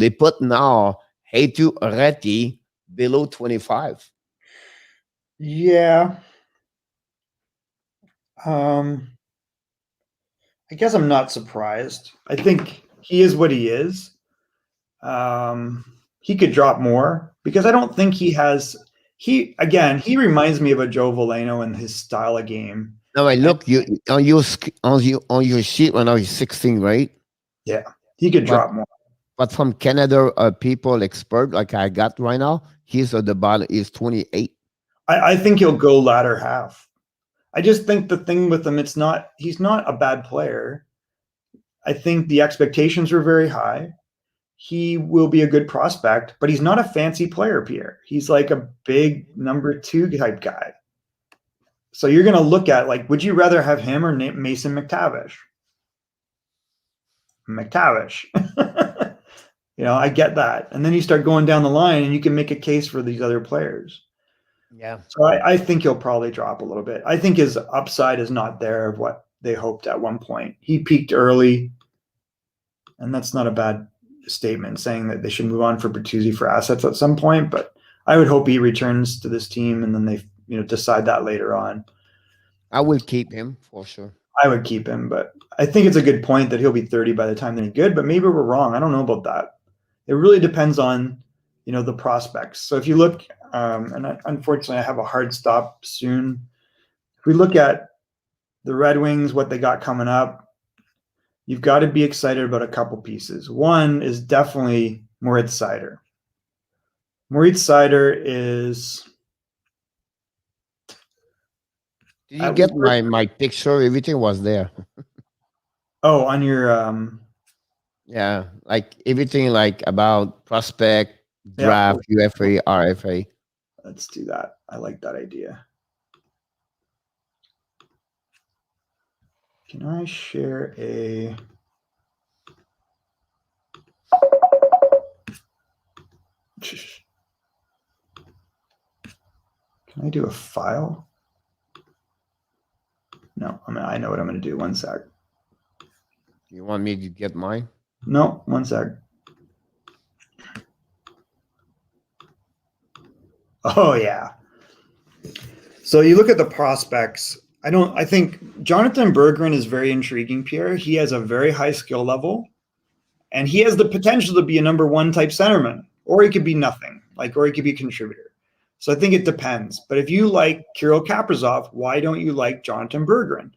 put now Heitu Reti below 25. Yeah. I guess I'm not surprised. I think he is what he is. He could drop more because I don't think he has. He reminds me of a Joe Valeno in his style of game. No, look, on your sheet right now he's 16, right? Yeah, he could drop more. But from Canada, people expert like I got right now, he's at the bottom is 28. I think he'll go latter half. I just think the thing with him, he's not a bad player. I think the expectations were very high. He will be a good prospect, but he's not a fancy player, Pierre. He's like a big number 2 type guy. So you're going to look at, like, would you rather have him or Mason McTavish? I get that. And then you start going down the line and you can make a case for these other players. Yeah. So I think he'll probably drop a little bit. I think his upside is not there of what they hoped at one point. He peaked early, and that's not a bad statement saying that they should move on for Bertuzzi for assets at some point, but I would hope he returns to this team and then they decide that later on. I will keep him for sure. I would keep him, but I think it's a good point that he'll be 30 by the time that he's good, but maybe we're wrong. I don't know about that. It really depends on, the prospects. So if you look, and unfortunately I have a hard stop soon. If we look at the Red Wings, what they got coming up, you've got to be excited about a couple pieces. One is definitely Moritz Seider. Moritz Seider is... Did you get my picture? Everything was there. Oh, on your... Yeah, like everything like about prospect, draft, UFA, RFA. Let's do that. I like that idea. Can I share a... Can I do a file? No, I know what I'm going to do. One sec. You want me to get mine? No, one sec. Oh, yeah. So you look at the prospects. I think Jonathan Bergeron is very intriguing, Pierre. He has a very high skill level, and he has the potential to be a number one type centerman, or he could be nothing, or he could be a contributor. So I think it depends. But if you like Kirill Kaprizov, why don't you like Jonathan Bergeron?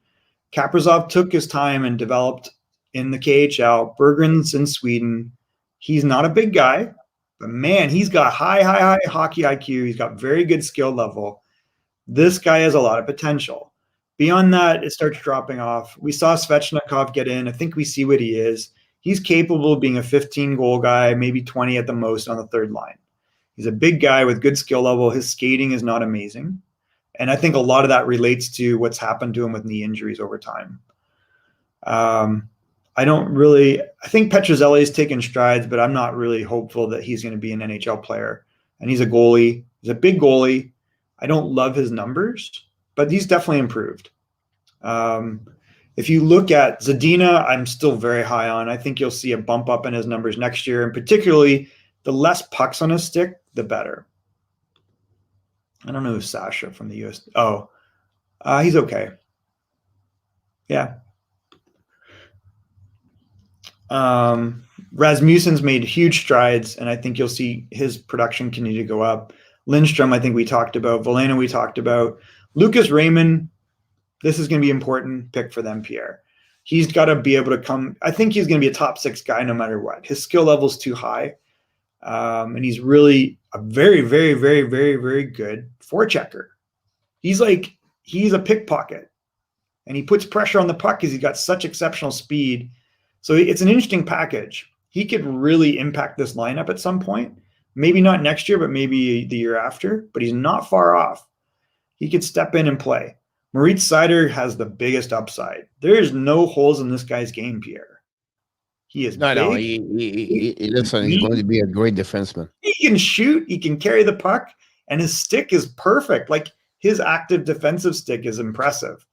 Kaprizov took his time and developed in the KHL. Bergeron's in Sweden. He's not a big guy, but man, he's got high hockey IQ. He's got very good skill level. This guy has a lot of potential. Beyond that, it starts dropping off. We saw Svechnikov get in. I think we see what he is. He's capable of being a 15-goal guy, maybe 20 at the most on the third line. He's a big guy with good skill level. His skating is not amazing. And I think a lot of that relates to what's happened to him with knee injuries over time. I think Petrozelli is taking strides, but I'm not really hopeful that he's going to be an NHL player. And he's a goalie. He's a big goalie. I don't love his numbers, but he's definitely improved. If you look at Zadina, I'm still very high on. I think you'll see a bump up in his numbers next year, and particularly the less pucks on his stick, the better. I don't know who's Sasha from the US. Oh, he's okay. Yeah. Rasmussen's made huge strides, and I think you'll see his production continue to go up. Lindstrom, I think we talked about. Valeno, we talked about. Lucas Raymond, this is going to be important pick for them, Pierre. He's got to be able to come. I think he's going to be a top 6 guy no matter what. His skill level is too high. And he's really a very, very, very, very, very good forechecker. He's a pickpocket, and he puts pressure on the puck because he's got such exceptional speed. So it's an interesting package. He could really impact this lineup at some point. Maybe not next year, but maybe the year after. But he's not far off. He could step in and play. Moritz Seider has the biggest upside. There's no holes in this guy's game, Pierre. He is big. No. He looks like he's going to be a great defenseman. He can shoot. He can carry the puck, and his stick is perfect. His active defensive stick is impressive.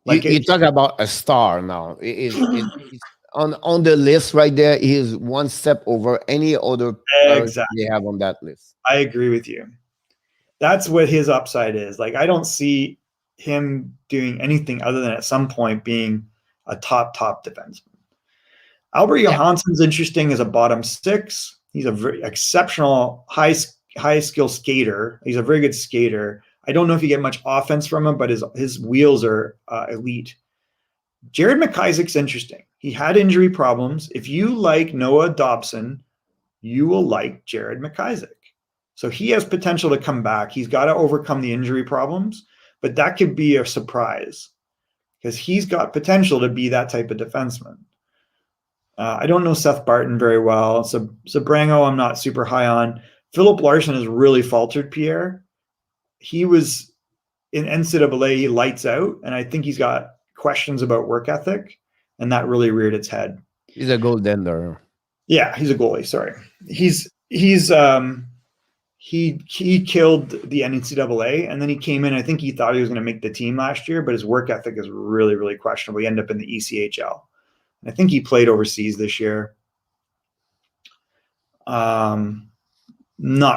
You talk about a star now. On the list right there, he is one step over any other player they have on that list. I agree with you. That's what his upside is. I don't see him doing anything other than at some point being a top defenseman. Albert Johansen's interesting as a bottom 6. He's a very exceptional high skill skater. He's a very good skater. I don't know if you get much offense from him, but his wheels are elite. Jared Mckissack's interesting. He had injury problems. If you like Noah Dobson, you will like Jared Mckissack. So he has potential to come back. He's got to overcome the injury problems, but that could be a surprise because he's got potential to be that type of defenseman. I don't know Seth Barton very well. So Brango, I'm not super high on. Philip Larson has really faltered, Pierre. He was in NCAA, he lights out, and I think he's got questions about work ethic, and that really reared its head. He's a goaltender. Yeah, he's a goalie. Sorry, he killed the NCAA, and then he came in. I think he thought he was going to make the team last year, but his work ethic is really, really questionable. He ended up in the ECHL. And I think he played overseas this year. Not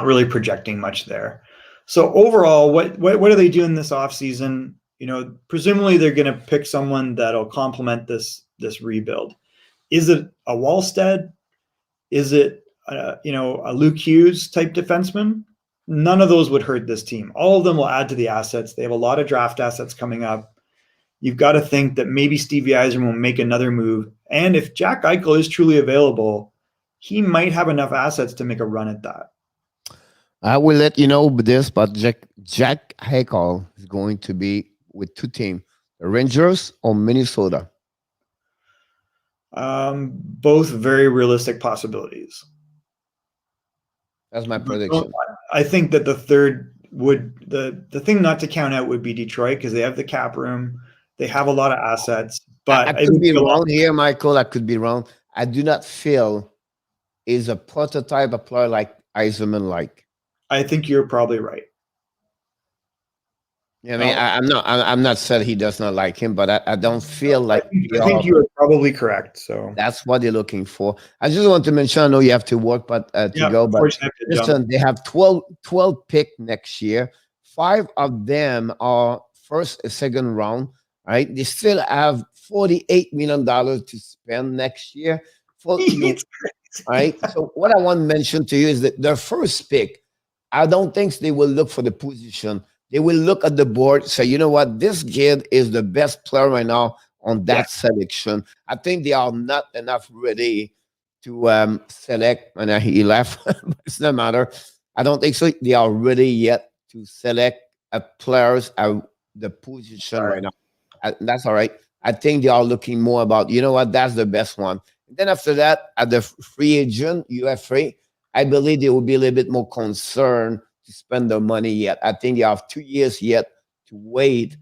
really projecting much there. So overall, what are they doing this offseason? Presumably they're going to pick someone that'll complement this rebuild. Is it a Wallstead? Is it a Luke Hughes type defenseman? None of those would hurt this team. All of them will add to the assets. They have a lot of draft assets coming up. You've got to think that maybe Steve Yzerman will make another move. And if Jack Eichel is truly available, he might have enough assets to make a run at that. I will let you know this, but Jack Eichel is going to be with two teams, the Rangers or Minnesota. Both very realistic possibilities. That's my prediction. I think that the third the thing not to count out would be Detroit, because they have the cap room. They have a lot of assets. But I could be wrong here, Michael. I could be wrong. I do not feel is a prototype a player like Yzerman like. I think you're probably right. I mean, I'm not saying he does not like him, but I don't feel like. I think you are probably correct. So that's what they're looking for. I just want to mention, I know you have to work, but go. But listen, they have 12 pick next year. 5 of them are first and second round. Right? They still have $48 million to spend next year. Right? So what I want to mention to you is that their first pick, I don't think they will look for the position. They will look at the board, say, you know what, this kid is the best player right now on that selection. I think they are not enough ready to select, and he left, but it's no matter. I don't think so. They are ready yet to select players at the position right now. That's all right. I think they are looking more about, you know what, that's the best one. And then after that, at the free agent, UFA, I believe they will be a little bit more concerned to spend their money yet. I think they have 2 years yet to wait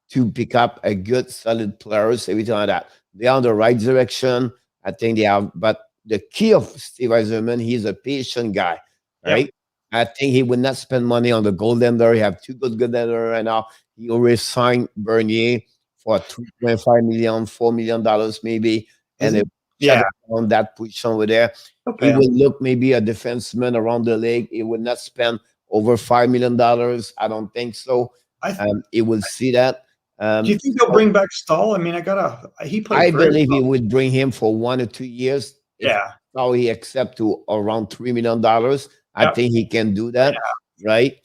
to pick up a good, solid players, everything like that. They are on the right direction. I think they have, but the key of Steve Yzerman, he's a patient guy, right? Yep. I think he would not spend money on the goaltender. He have 2 good goaltenders right now. He already signed Bernier for $3.5 million, $4 million maybe, and on that position over there. Okay. He would look maybe a defenseman around the league. He would not spend over $5 million. I don't think so. He will see that. Do you think they'll bring back Stahl? I mean, he played. I believe he would bring him for 1 or 2 years. Yeah. Now he accept to around $3 million. I think he can do that, right?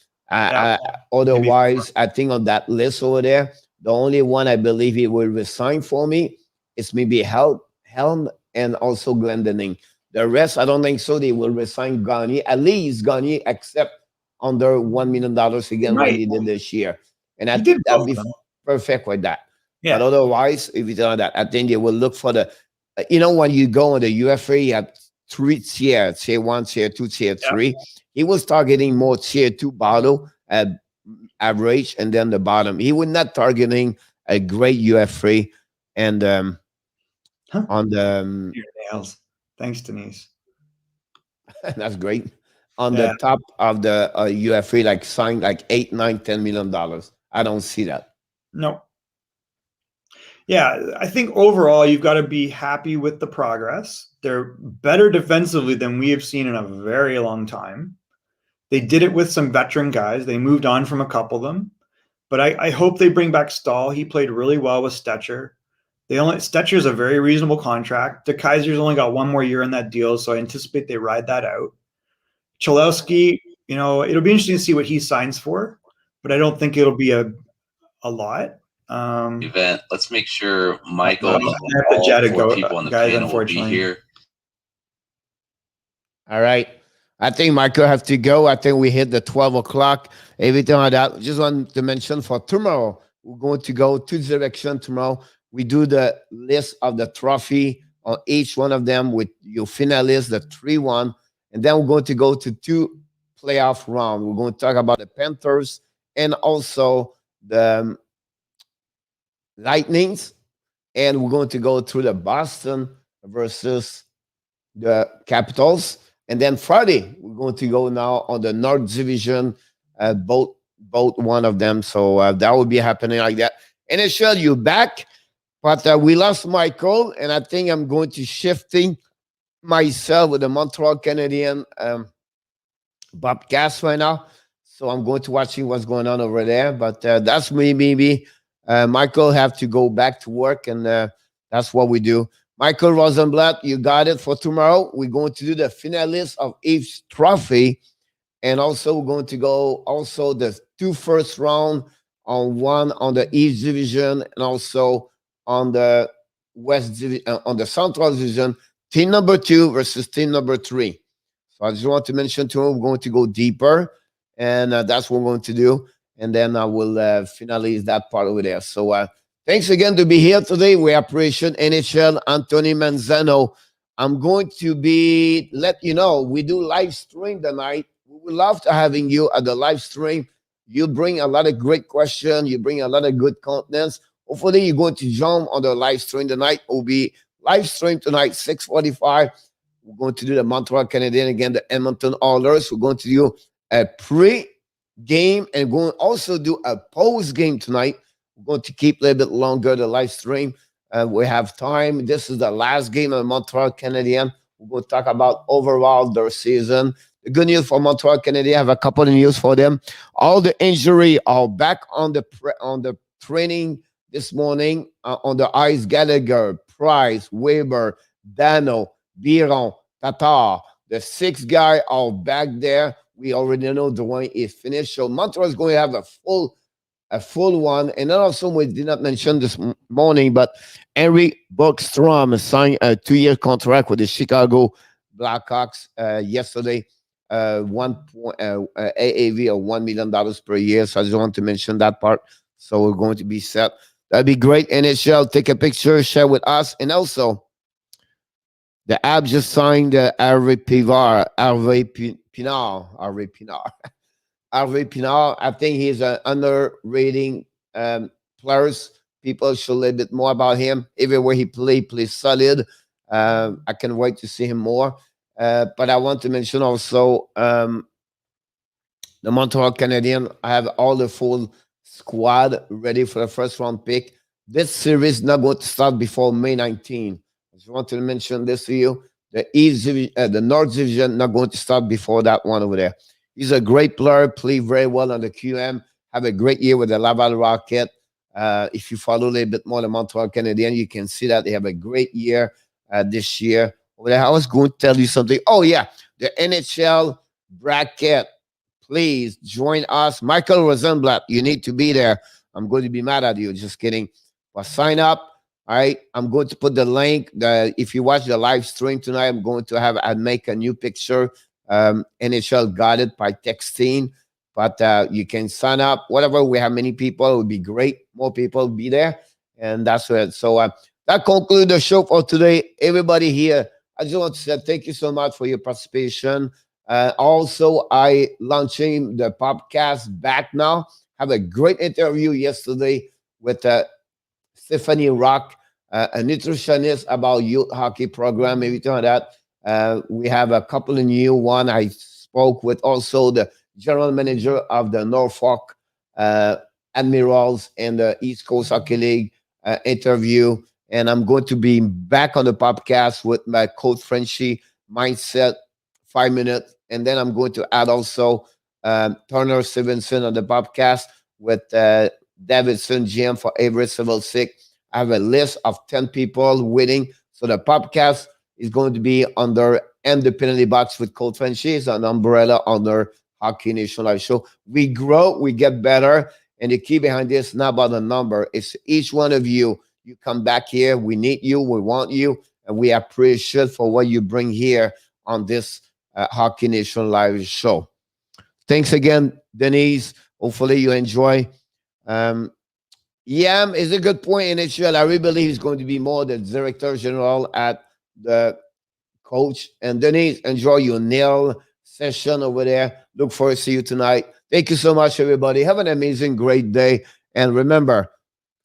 Otherwise, I think on that list over there, the only one I believe he will resign for me is maybe Helm and also Glendening. The rest, I don't think so. They will resign Gagné. At least Gagné accept under $1 million again what he did this year. And I think that'd be perfect with that. Yeah. But otherwise, if you do that, I think they will look for the, when you go on the UFA, you have 3 tiers, tier 1, tier 2, tier 3. He was targeting more tier 2 bottle average, and then the bottom. He was not targeting a great UFA and on the nails. Thanks, Denise. That's great. On the top of the UFA, like signed like $8, $9, $10 million. I don't see that. No. Yeah, I think overall you've got to be happy with the progress. They're better defensively than we have seen in a very long time. They did it with some veteran guys. They moved on from a couple of them. But I hope they bring back Stahl. He played really well with Stetcher. Stetcher's a very reasonable contract. The Kaiser's only got 1 more year in that deal, so I anticipate they ride that out. Chaloski, it'll be interesting to see what he signs for, but I don't think it'll be a lot. Event. Let's make sure Michael and all 4 people on the panel will be here. All right. I think Michael have to go. I think we hit the 12 o'clock. Everything like that. Just want to mention for tomorrow, we're going to go 2 directions tomorrow. We do the list of the trophy on each one of them with your finalists, the 3-1. And then we're going to go to 2 playoff rounds. We're going to talk about the Panthers and also the Lightnings. And we're going to go through the Boston versus the Capitals. And then Friday, we're going to go now on the North Division, both one of them. So that will be happening like that. NHL, you back, but we lost Michael, and I think I'm going to shifting myself with the Montreal Canadian Bobcast right now. So I'm going to watching what's going on over there. But that's me, maybe. Michael have to go back to work, and that's what we do. Michael Rosenblatt, you got it for tomorrow. We're going to do the finalists of each trophy. And also we're going to go also the 2 first round on one on the East Division and also on the West Division, on the Central Division, team number 2 versus team number 3. So I just want to mention to him, we're going to go deeper, and that's what we're going to do. And then I will finalize that part over there. So thanks again to be here today. We appreciate NHL, Anthony Manzano. I'm going to be, let you know, we do live stream tonight. We would love to having you at the live stream. You bring a lot of great questions. You bring a lot of good contents. Hopefully you're going to jump on the live stream tonight. It will be live stream tonight, 6:45. We're going to do the Montreal Canadian again, the Edmonton Oilers. We're going to do a pre-game and going to also do a post-game tonight. We're going to keep a little bit longer the live stream. We have time. This is the last game of the Montreal Canadian. We're going to talk about overall their season. The good news for Montreal Canadian, I have a couple of news for them. All the injury are back on the training this morning on the ice. Gallagher, Price, Weber, Dano, Biron, Tatar. The 6 guys are back there. We already know the one is finished. So Montreal is going to have a full one. And then also we did not mention this morning, but Henry Bergstrom signed a 2-year contract with the Chicago Blackhawks yesterday. AAV of $1 million per year. So I just want to mention that part. So we're going to be set. That'd be great. NHL, take a picture, share with us. And also, the Avs just signed Hervé Pinard. I think he's an underrating players. People should learn a bit more about him. Everywhere he plays solid. I can't wait to see him more. But I want to mention also the Montreal Canadian. I have all the full squad ready for the first round pick. This series is not going to start before May 19. I just want to mention this to you. The North Division not going to start before that one over there. He's a great player, played very well on the QM, have a great year with the Laval Rocket. If you follow a little bit more the Montreal Canadian, you can see that they have a great year this year. I was going to tell you something. Oh, yeah, the NHL bracket. Please join us. Michael Rosenblatt, you need to be there. I'm going to be mad at you. Just kidding. But sign up. All right. I'm going to put the link. If you watch the live stream tonight, I'm going to I'd make a new picture. NHL got it by texting. But you can sign up. Whatever. We have many people. It would be great. More people will be there. And that's it. So that concludes the show for today. Everybody here, I just want to say thank you so much for your participation. Also, I launching the podcast back now. Have a great interview yesterday with Stephanie Rock, a nutritionist about youth hockey program, everything like that. We have a couple of new one. I spoke with also the general manager of the Norfolk Admirals and the East Coast Hockey League interview. And I'm going to be back on the podcast with my Coach Frenchie Mindset 5 minutes. And then I'm going to add also Turner Stevenson on the podcast with Davidson GM for Everett Civil Sick. I have a list of 10 people waiting. So the podcast is going to be under And the Penalty Box with Coach Frenchie. It's an umbrella under Hockey Nation Live Show. We grow, we get better. And the key behind this, not about the number. It's each one of you. You come back here. We need you. We want you. And we appreciate for what you bring here on this Hockey Nation Live Show. Thanks again, Denise. Hopefully you enjoy. Yam is a good point in NHL. I really believe he's going to be more the director general at the coach. And Denise, enjoy your nail session over there. Look forward to see you tonight. Thank you so much, everybody. Have an amazing, great day. And remember,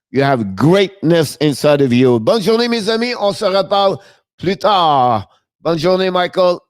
you have greatness inside of you. Bonne journée, mes amis. On se reparle plus tard. Bonne journée, Michael.